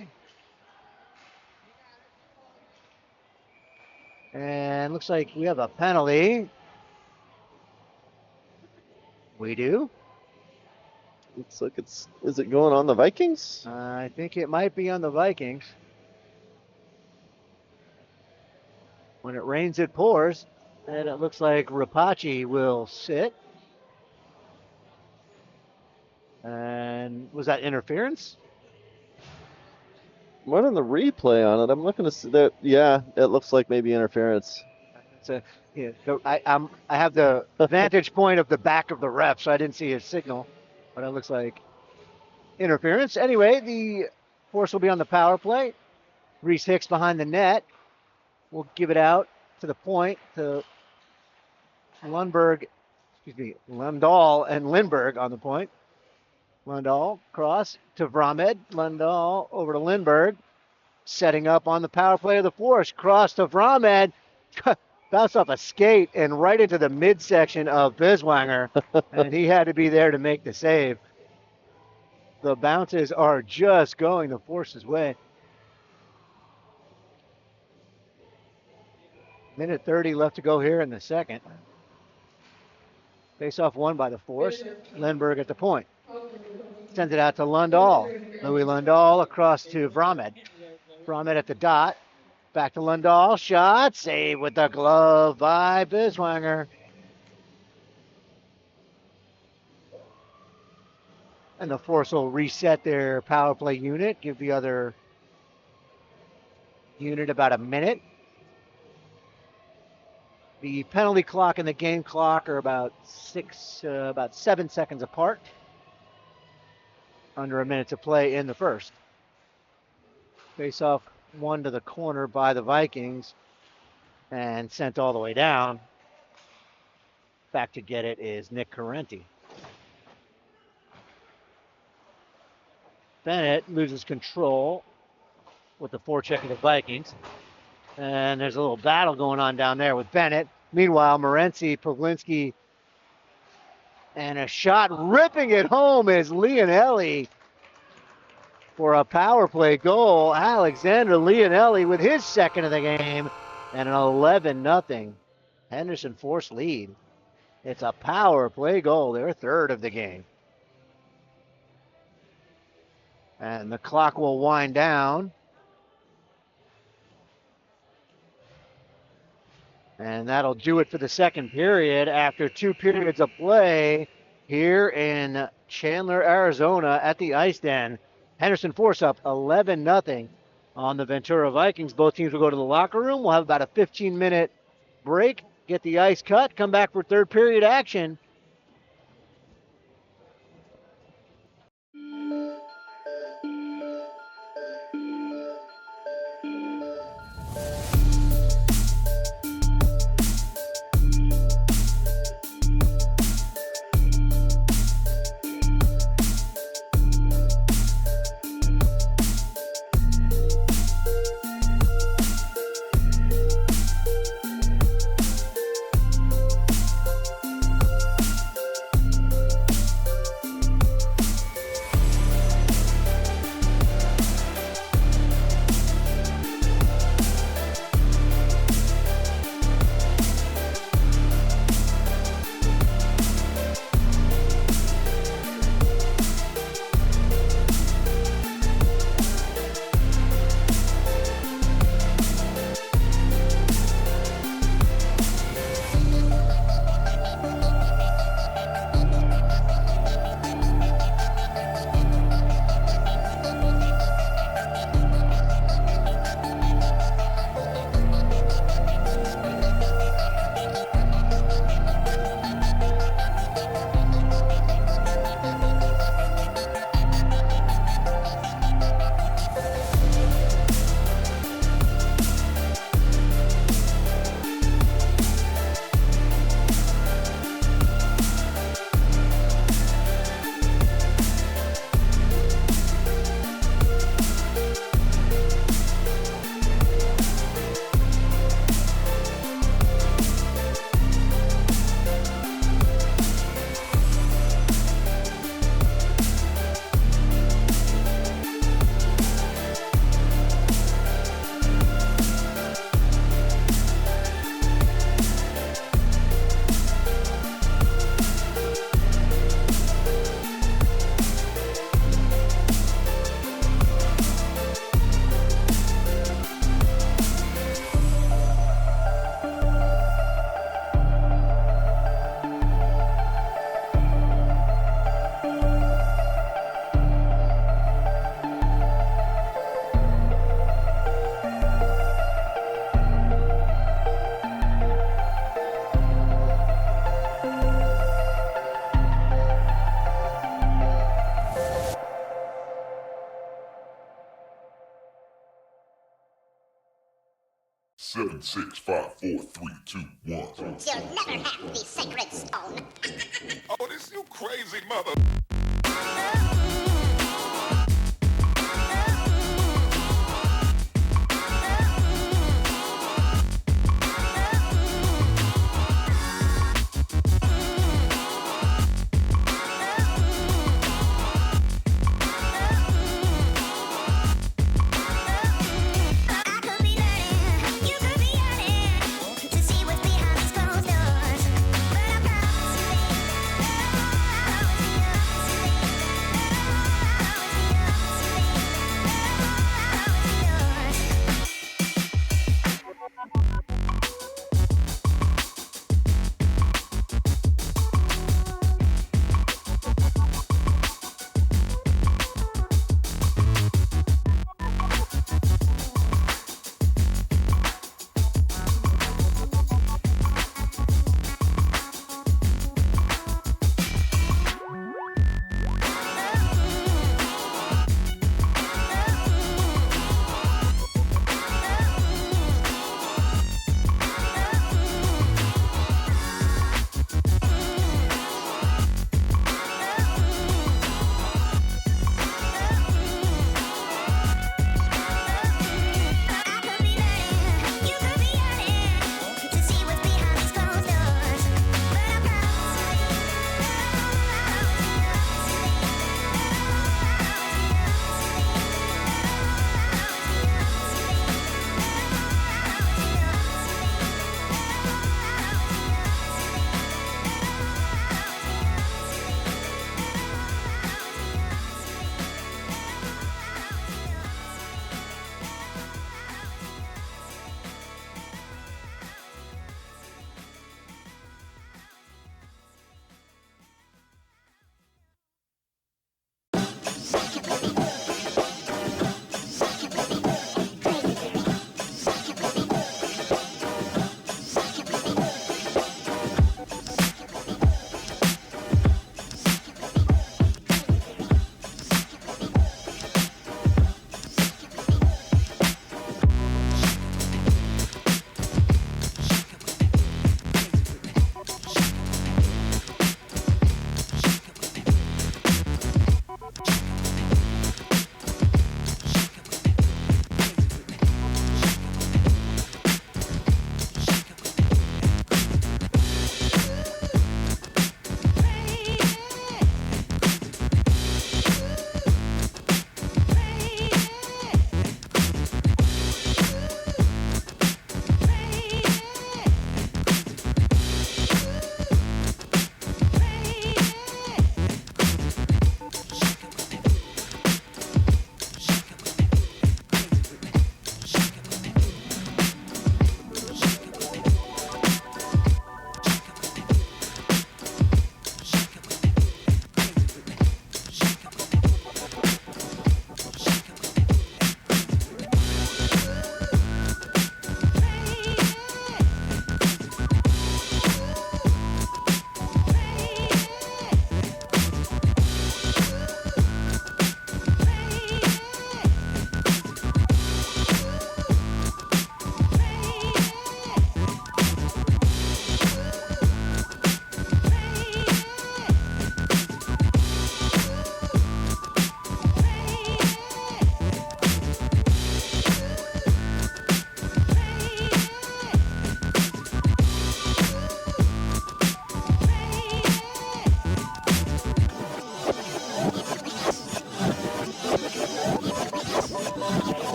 And looks like we have a penalty. We do. Looks like is it going on the Vikings? I think it might be on the Vikings. When it rains, it pours. And it looks like Rapace will sit. And was that interference? What on the replay on it? I'm looking to see that. Yeah, it looks like maybe interference. So I have the vantage point of the back of the ref, so I didn't see his signal, but it looks like interference. Anyway, the Force will be on the power play. Reese Hicks behind the net. We'll give it out to the point to Lundahl and Lindbergh on the point. Lundahl cross to Vramed. Lundahl over to Lindbergh. Setting up on the power play of the Force. Cross to Vramed. Bounced off a skate and right into the midsection of Biswanger. And he had to be there to make the save. The bounces are just going the Force's way. Minute 30 left to go here in the second. Face-off won by the Force. Lindbergh at the point. Sends it out to Lundahl. Louis Lundahl across to Vramed. Vramed at the dot. Back to Lundahl. Shot. Save with the glove by Biswanger. And the Force will reset their power play unit. Give the other unit about a minute The penalty clock and the game clock are about 7 seconds apart. Under a minute to play in the first. Face off one to the corner by the Vikings and sent all the way down. Back to get it is Nick Carenti. Bennett loses control with the forecheck of the Vikings. And there's a little battle going on down there with Bennett. Meanwhile, Morency, Pawlinski, and a shot ripping it home is Leonelli for a power play goal. Alexander Leonelli with his second of the game and an 11-0 Henderson Force lead. It's a power play goal, their third of the game. And the clock will wind down. And that'll do it for the second period after 2 periods of play here in Chandler, Arizona at the Ice Den. Henderson Force up 11-0 on the Ventura Vikings. Both teams will go to the locker room. We'll have about a 15-minute break, get the ice cut, come back for third period action. Seven, 6, 5, 4, 3, 2, 1. You'll never have the sacred stone. Oh, this you crazy mother.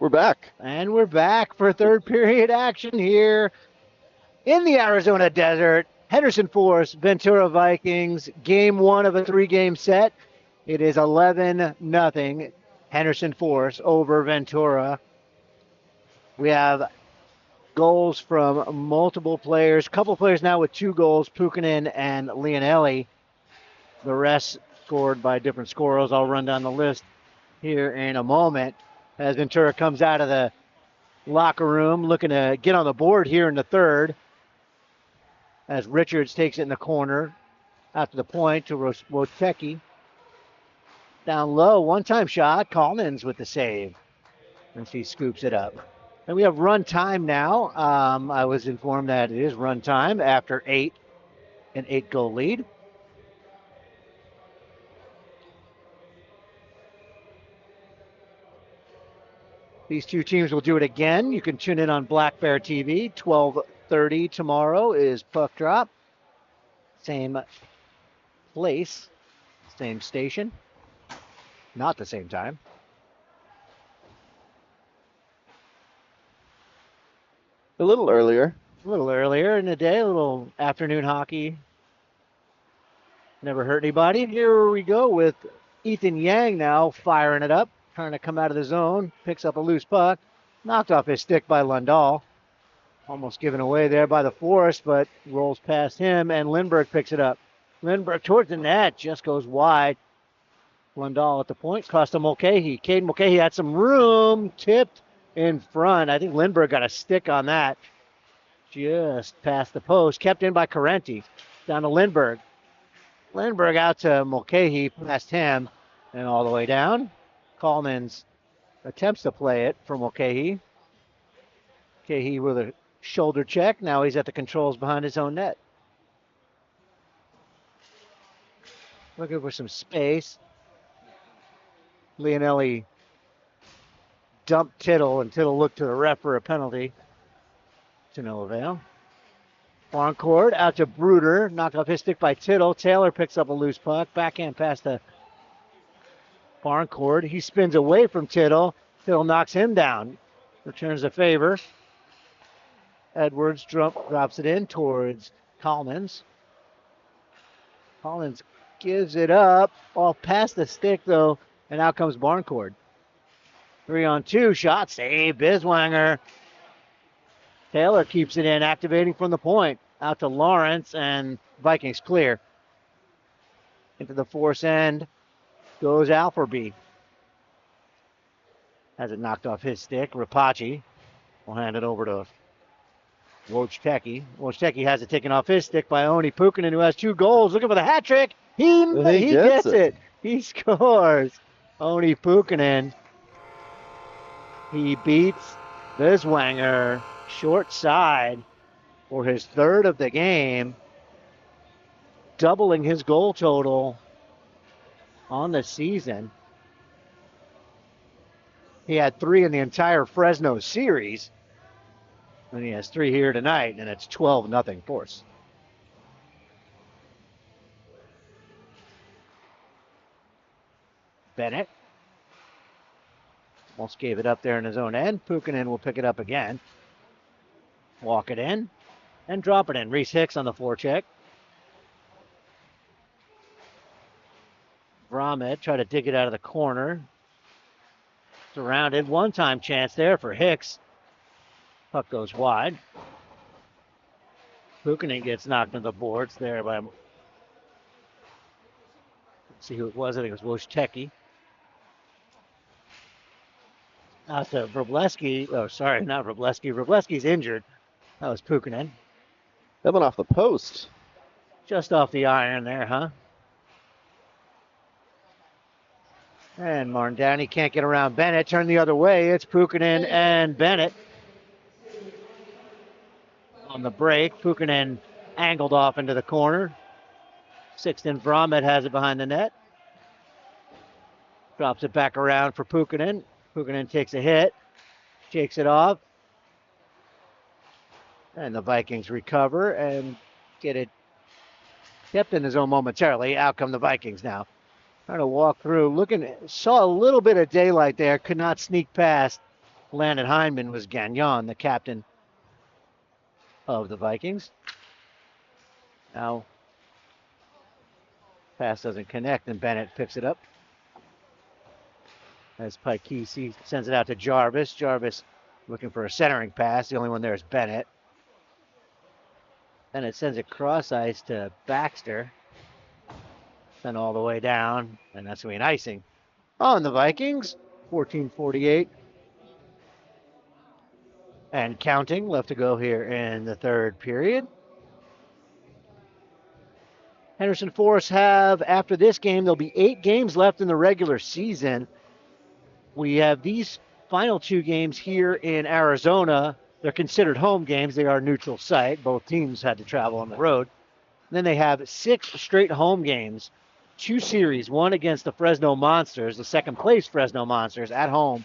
We're back. And we're back for third period action here in the Arizona desert. Henderson Force, Ventura Vikings, game one of a 3-game set. It is 11-0 Henderson Force over Ventura. We have goals from multiple players. A couple players now with 2 goals, Pukkanen and Leonelli. The rest scored by different scorers. I'll run down the list here in a moment as Ventura comes out of the locker room looking to get on the board here in the third as Richards takes it in the corner after the point to Wojtecki. Down low, one-time shot. Collins with the save and she scoops it up. And we have run time now. I was informed that it is run time after an 8-goal lead. These two teams will do it again. You can tune in on Black Bear TV. 12:30 tomorrow is puck drop. Same place, same station. Not the same time. A little earlier. A little earlier in the day, a little afternoon hockey. Never hurt anybody. Here we go with Ethan Yang now firing it up, trying to come out of the zone. Picks up a loose puck. Knocked off his stick by Lundahl. Almost given away there by the Forest, but rolls past him, and Lindbergh picks it up. Lindbergh towards the net, just goes wide. Lundahl at the point, cost him Mulcahy. Caden Mulcahy had some room, tipped in front. I think Lindbergh got a stick on that. Just past the post, kept in by Carenti. Down to Lindbergh. Lindbergh out to Mulcahy, past him, and all the way down. Coleman's attempts to play it for Mulcahy. Mulcahy with a shoulder check. Now he's at the controls behind his own net. Looking for some space. Leonelli dumped Tittle, and Tittle looked to the ref for a penalty. To no avail. Farncourt out to Bruder, knocked off his stick by Tittle. Taylor picks up a loose puck, backhand pass to Farncourt. He spins away from Tittle. Tittle knocks him down, returns the favor. Edwards drops it in towards Collins. Collins gives it up, off past the stick though, and out comes Barncourt. 3-on-2 shot, save Biswanger. Taylor keeps it in, activating from the point. Out to Lawrence, and Vikings clear. Into the Force end goes Alferby. Has it knocked off his stick. Rapace will hand it over to Wojtecki. Wojtecki has it taken off his stick by Oni Pukkanen, who has 2 goals. Looking for the hat trick. He gets it. He scores. Oni Pukkanen. He beats Biswanger short side for his 3rd of the game, doubling his goal total on the season. He had 3 in the entire Fresno series, and he has 3 here tonight, and it's 12-0 Force. Bennett almost gave it up there in his own end. Pukkanen will pick it up again. Walk it in and drop it in. Reese Hicks on the forecheck. Brahmet try to dig it out of the corner. Surrounded. One-time chance there for Hicks. Puck goes wide. Pukkanen gets knocked on the boards there by... Let's see who it was. I think it was Wojtecki. Out to Wrobleski. Oh, sorry, not Wrobleski. Wrobleski's injured. That was Pukkanen. That went off the post. Just off the iron there, huh? And Martin Downey can't get around Bennett. Turn the other way. It's Pukkanen and Bennett. On the break, Pukkanen angled off into the corner. Sixten Brahmet has it behind the net. Drops it back around for Pukkanen. Pukkanen takes a hit. Shakes it off. And the Vikings recover and get it kept in the zone momentarily. Out come the Vikings now. Trying to walk through. Saw a little bit of daylight there. Could not sneak past landed Heineman was Gagnon, the captain of the Vikings. Now, pass doesn't connect, and Bennett picks it up. As Pikesi sends it out to Jarvis. Jarvis looking for a centering pass. The only one there is Bennett. Then it sends it cross ice to Baxter. Then all the way down, and that's going to be an icing on the Vikings. 14:48 and counting left to go here in the third period. Henderson Forest have, after this game, there'll be 8 games left in the regular season. We have these final 2 games here in Arizona. They're considered home games. They are neutral site. Both teams had to travel on the road. And then they have 6 straight home games, 2 series, one against the Fresno Monsters, the second place Fresno Monsters at home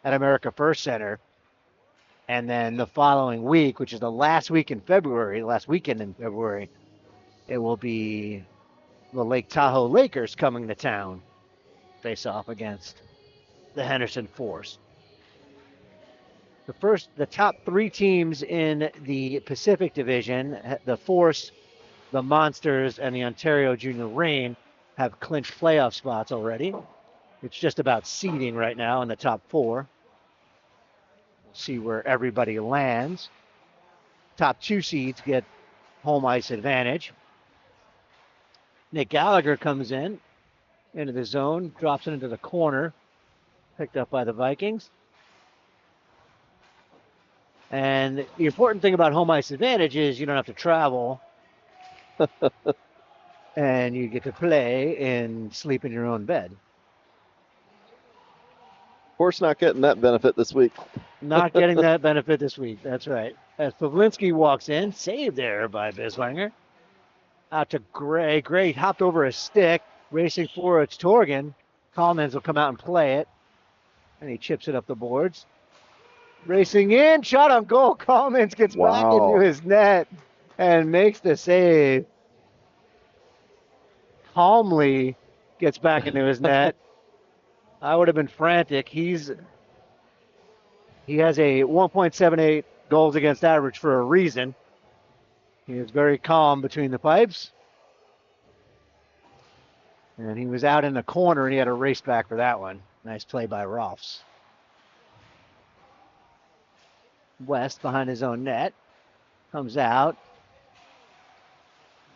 at America First Center. And then the following week, which is the last weekend in February, it will be the Lake Tahoe Lakers coming to town, face off against the Henderson Force. The top 3 teams in the Pacific Division, the Force, the Monsters, and the Ontario Junior Reign, have clinched playoff spots already. It's just about seeding right now in the top 4. We'll see where everybody lands. Top 2 seeds get home ice advantage. Nick Gallagher comes into the zone, drops it into the corner, picked up by the Vikings. And the important thing about home ice advantage is you don't have to travel and you get to play and sleep in your own bed. Of course, not getting that benefit this week. Not getting that benefit this week. That's right. As Pavlinski walks in, saved there by Biswanger. Out to Gray. Gray hopped over a stick, racing for it's Torgan. Collins will come out and play it. And he chips it up the boards. Racing in, shot on goal. Collins gets back into his net and makes the save. Calmly gets back into his net. I would have been frantic. He has a 1.78 goals against average for a reason. He was very calm between the pipes. And he was out in the corner and he had a race back for that one. Nice play by Rolfs. West behind his own net. Comes out.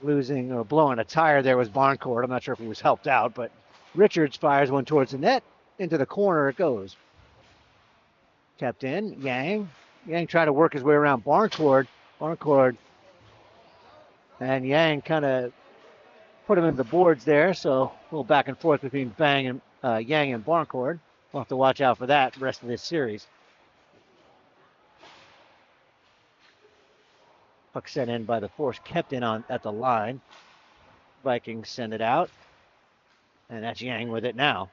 Losing or blowing a tire there was Barncourt. I'm not sure if he was helped out, but Richards fires one towards the net. Into the corner it goes. Kept in. Yang trying to work his way around Barncourt. Barncourt and Yang kind of put him in the boards there, so a little back and forth between Yang and Barncourt. We'll have to watch out for that the rest of this series. Puck sent in by the Force, kept in at the line. Vikings send it out. And that's Yang with it now.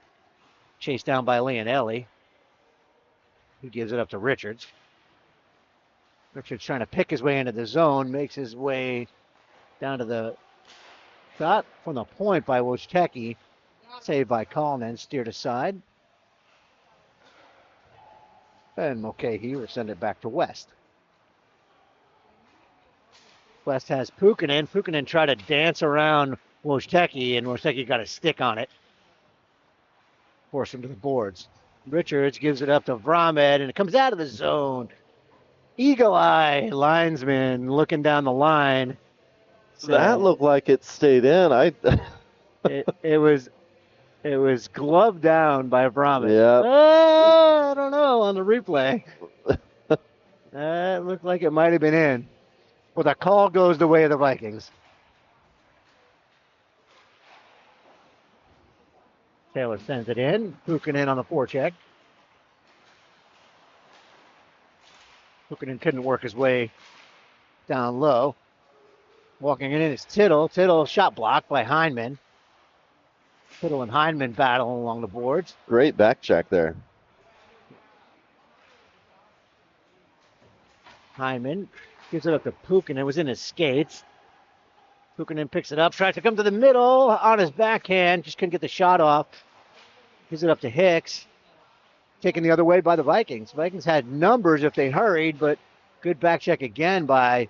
Chased down by Leonelli, who gives it up to Richards. Richards trying to pick his way into the zone, makes his way down to the shot from the point by Wojtecki. Saved by Collin, steered aside. And Mulcahy will send it back to West. West has Pukkanen. Pukkanen tried to dance around Wojtecki, and Wojtecki got a stick on it. Force him to the boards. Richards gives it up to Vramed, and it comes out of the zone. Eagle eye linesman looking down the line. So that looked like it stayed in. It was gloved down by Vramed. Yeah. I don't know on the replay. It looked like it might have been in. Well, the call goes the way of the Vikings. Taylor sends it in. Pukkanen on the forecheck. Pukkanen couldn't work his way down low. Walking in is Tittle. Tittle shot blocked by Heineman. Tittle and Heineman battle along the boards. Great back check there. Heineman gives it up to Pukkanen. It was in his skates. Pukkanen picks it up, tries to come to the middle on his backhand. Just couldn't get the shot off. Gives it up to Hicks. taken the other way by the Vikings. Vikings had numbers if they hurried, but good back check again by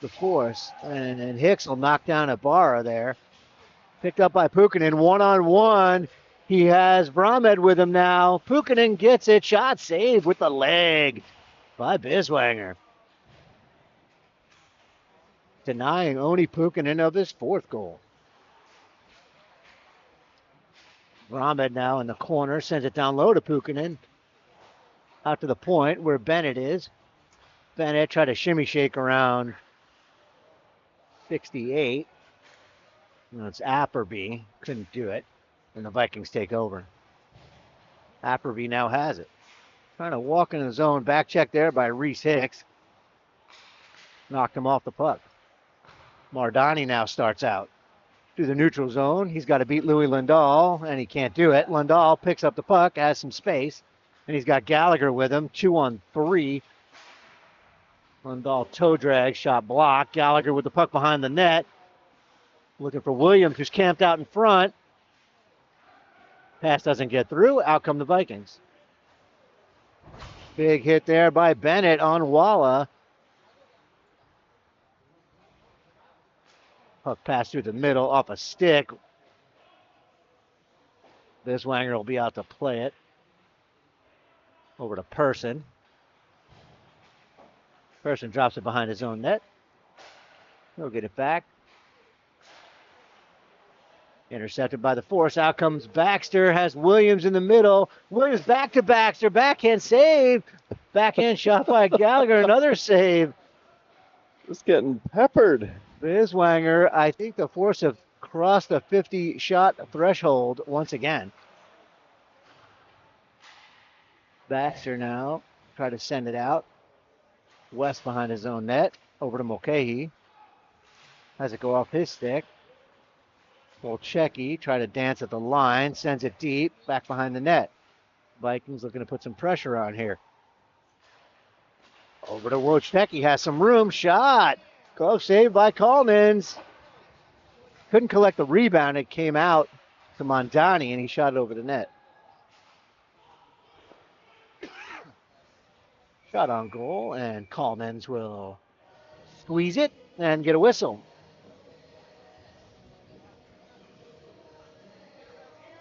the Force. And Hicks will knock down a Barra there. Picked up by Pukinen, one-on-one. He has Brahmed with him now. Pukinen gets it. Shot saved with the leg by Biswanger. Denying Oni Pukinen of his 4th goal. Brahmed now in the corner, sends it down low to Pukinen. Out to the point where Bennett is. Bennett tried to shimmy shake around 68. It's Apperby. Couldn't do it. And the Vikings take over. Apperby now has it. Trying to walk in the zone. Back check there by Reese Hicks. Knocked him off the puck. Mardani now starts out through the neutral zone. He's got to beat Louis Lindahl, and he can't do it. Lindahl picks up the puck, has some space, and he's got Gallagher with him. 2-on-3. Lindahl toe drag, shot blocked. Gallagher with the puck behind the net. Looking for Williams, who's camped out in front. Pass doesn't get through. Out come the Vikings. Big hit there by Bennett on Walla. Puck pass through the middle off a stick. Biswanger will be out to play it. Over to Person. Person drops it behind his own net. He'll get it back. Intercepted by the Force. Out comes Baxter. Has Williams in the middle. Williams back to Baxter. Backhand save. Backhand shot by Gallagher. Another save. Just getting peppered. Biswanger, I think the Force have crossed the 50-shot threshold once again. Baxter now try to send it out. West behind his own net. Over to Mulcahy. Has it go off his stick. Volchecki try to dance at the line. Sends it deep. Back behind the net. Vikings looking to put some pressure on here. Over to Volchecki. Has some room. Shot. Glove saved by Collins. Couldn't collect the rebound. It came out to Mondani, and he shot it over the net. Shot on goal, and Collins will squeeze it and get a whistle.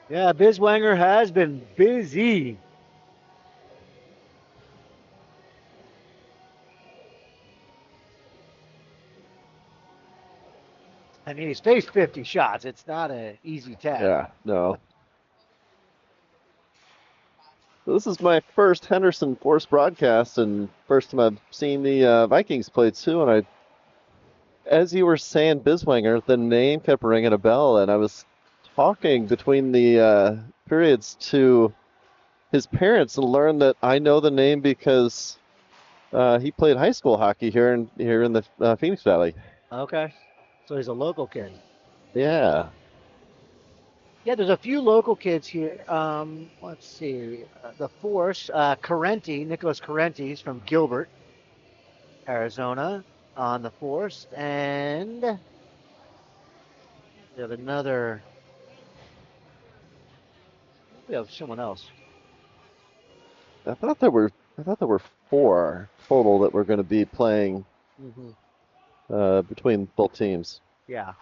Yeah, Biswanger has been busy. I mean, he's faced 50 shots. It's not an easy task. Yeah, no. This is my first Henderson Force broadcast, and first time I've seen the Vikings play too. And as you were saying, Biswanger, the name kept ringing a bell, and I was talking between the periods to his parents and learned that I know the name because he played high school hockey here in the Phoenix Valley. Okay. So he's a local kid. Yeah. Yeah, there's a few local kids here. Let's see. The Force, Nicholas Carenti's from Gilbert, Arizona, on the Force. And we have another. We have someone else. I thought there were 4 total that were going to be playing between both teams. Yeah.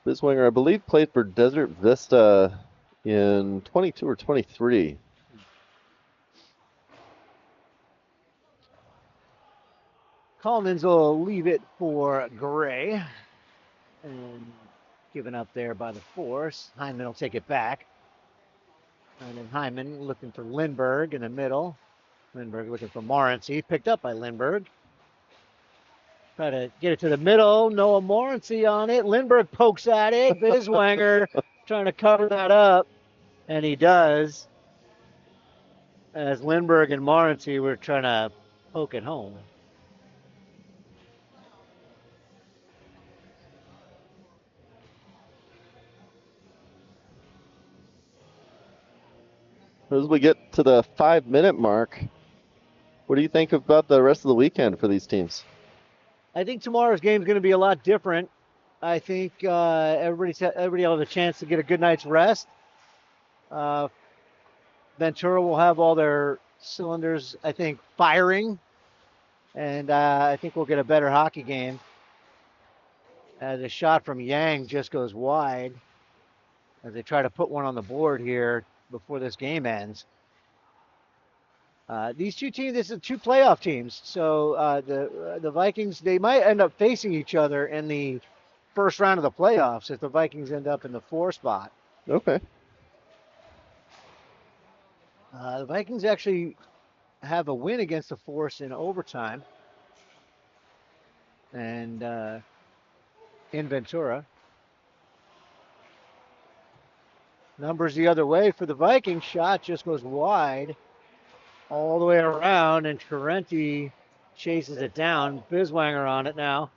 Biswanger, I believe, played for Desert Vista in 22 or 23. Collins will leave it for Gray. And given up there by the Force. Hyman will take it back. And then Hyman looking for Lindbergh in the middle. Lindbergh looking for Morency. Picked up by Lindbergh. Try to get it to the middle. Noah Morency on it. Lindbergh pokes at it. Biswanger trying to cover that up. And he does. As Lindbergh and Morency were trying to poke it home. As we get to the 5-minute mark, what do you think about the rest of the weekend for these teams? I think tomorrow's game is going to be a lot different. I think everybody will have a chance to get a good night's rest. Ventura will have all their cylinders, I think, firing, and I think we'll get a better hockey game. As a shot from Yang just goes wide as they try to put one on the board here before this game ends. These two teams, this is two playoff teams. So the Vikings, they might end up facing each other in the first round of the playoffs if the Vikings end up in the 4 spot. Okay. The Vikings actually have a win against the Force in overtime, and in Ventura. Numbers the other way for the Vikings. Shot just goes wide all the way around, and Correnti chases it down. Biswanger on it now.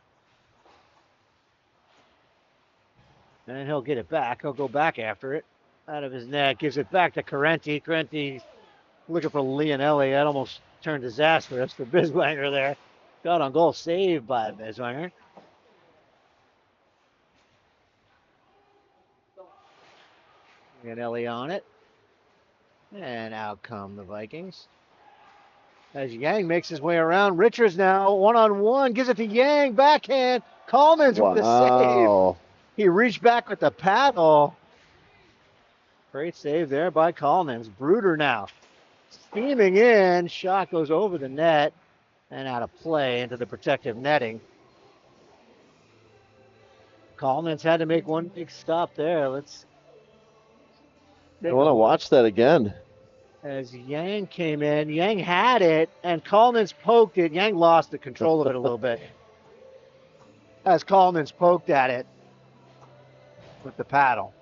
And he'll get it back. He'll go back after it. Out of his net. Gives it back to Correnti. Correnti looking for Leonelli. That almost turned disastrous for Biswanger there. Got on goal. Saved by Biswanger. Leonelli on it. And out come the Vikings. As Yang makes his way around. Richards now one-on-one. Gives it to Yang. Backhand. Coleman's with the save. He reached back with the paddle. Great save there by Collins. Bruder now steaming in. Shot goes over the net and out of play into the protective netting. Collins had to make one big stop there. I want to watch that again. As Yang came in, Yang had it, and Collins poked it. Yang lost the control of it a little bit. As Collins poked at it with the paddle.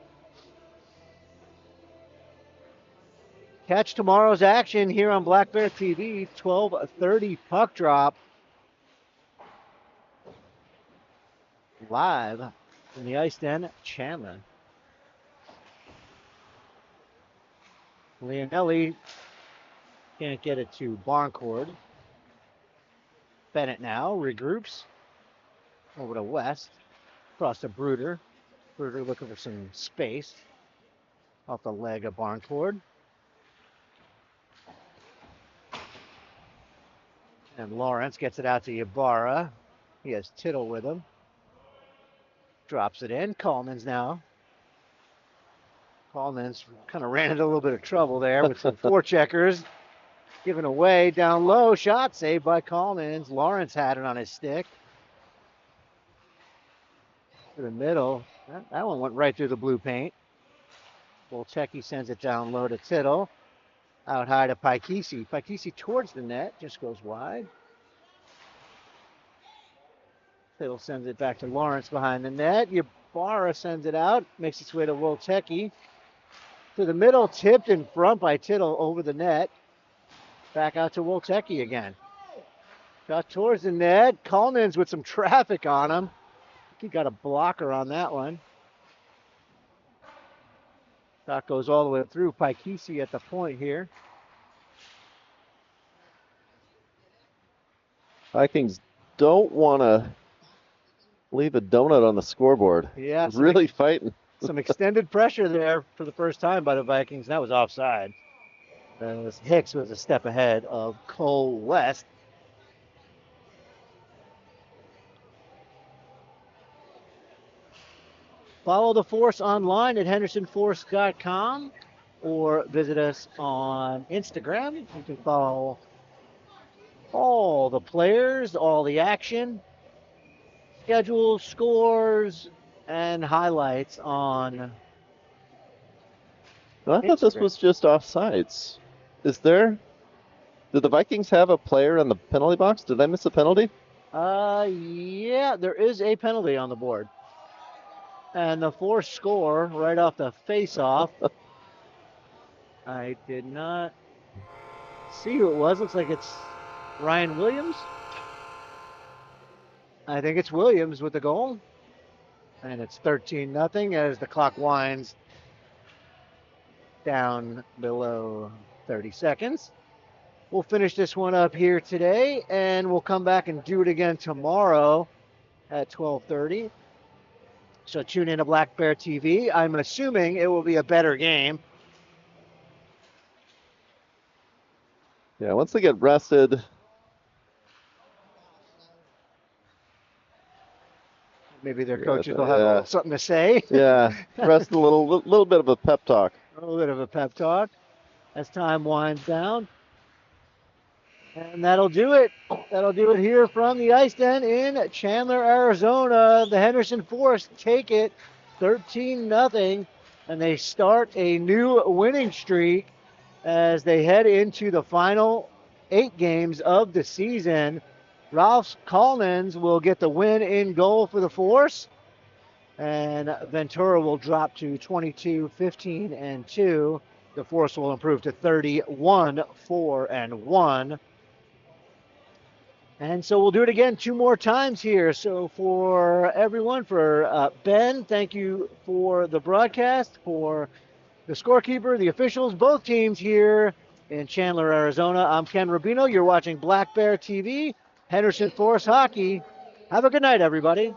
Catch tomorrow's action here on Black Bear TV, 12:30 puck drop. Live in the Ice Den, Chandler. Leonelli can't get it to Barncourt. Bennett now regroups over to West. Across to Bruder. Bruder looking for some space. Off the leg of Barncourt. And Lawrence gets it out to Ybarra. He has Tittle with him. Drops it in. Coleman's now. Coleman's kind of ran into a little bit of trouble there with some forecheckers. Given away down low. Shot saved by Coleman's. Lawrence had it on his stick. To the middle. That one went right through the blue paint. Volchecki sends it down low to Tittle. Out high to Paikisi. Paikisi towards the net. Just goes wide. Tittle sends it back to Lawrence behind the net. Ybarra sends it out. Makes its way to Volchecki. To the middle. Tipped in front by Tittle over the net. Back out to Volchecki again. Shot towards the net. Coleman's with some traffic on him. He got a blocker on that one. Shot goes all the way through. Paikisi at the point here. Vikings don't want to leave a donut on the scoreboard. Yeah. Really fighting. Some extended pressure there for the first time by the Vikings. That was offside. Hicks was a step ahead of Cole West. Follow the Force online at hendersonforce.com or visit us on Instagram. You can follow all the players, all the action, schedules, scores, and highlights on I thought this was just offsides. Did the Vikings have a player in the penalty box? Did I miss a penalty? Yeah, there is a penalty on the board. And the Force score right off the face-off. I did not see who it was. Looks like it's Ryan Williams. I think it's Williams with the goal. And it's 13-0 as the clock winds down below 30 seconds. We'll finish this one up here today, and we'll come back and do it again tomorrow at 12:30. So tune in to Black Bear TV. I'm assuming it will be a better game Yeah, once they get rested, Maybe their yeah, coaches will have a little something to say. yeah, rest a little bit of a pep talk. A little bit of a pep talk as time winds down. And that'll do it. That'll do it here from the Ice Den in Chandler, Arizona. The Henderson Force take it 13-0, and they start a new winning streak as they head into the final 8 games of the season. Ralph Collins will get the win in goal for the Force, and Ventura will drop to 22-15-2. The Force will improve to 31-4-1. And so we'll do it again 2 more times here. So for everyone, for Ben, thank you for the broadcast, for the scorekeeper, the officials, both teams here in Chandler, Arizona. I'm Ken Rubino. You're watching Black Bear TV, Henderson Force Hockey. Have a good night, everybody.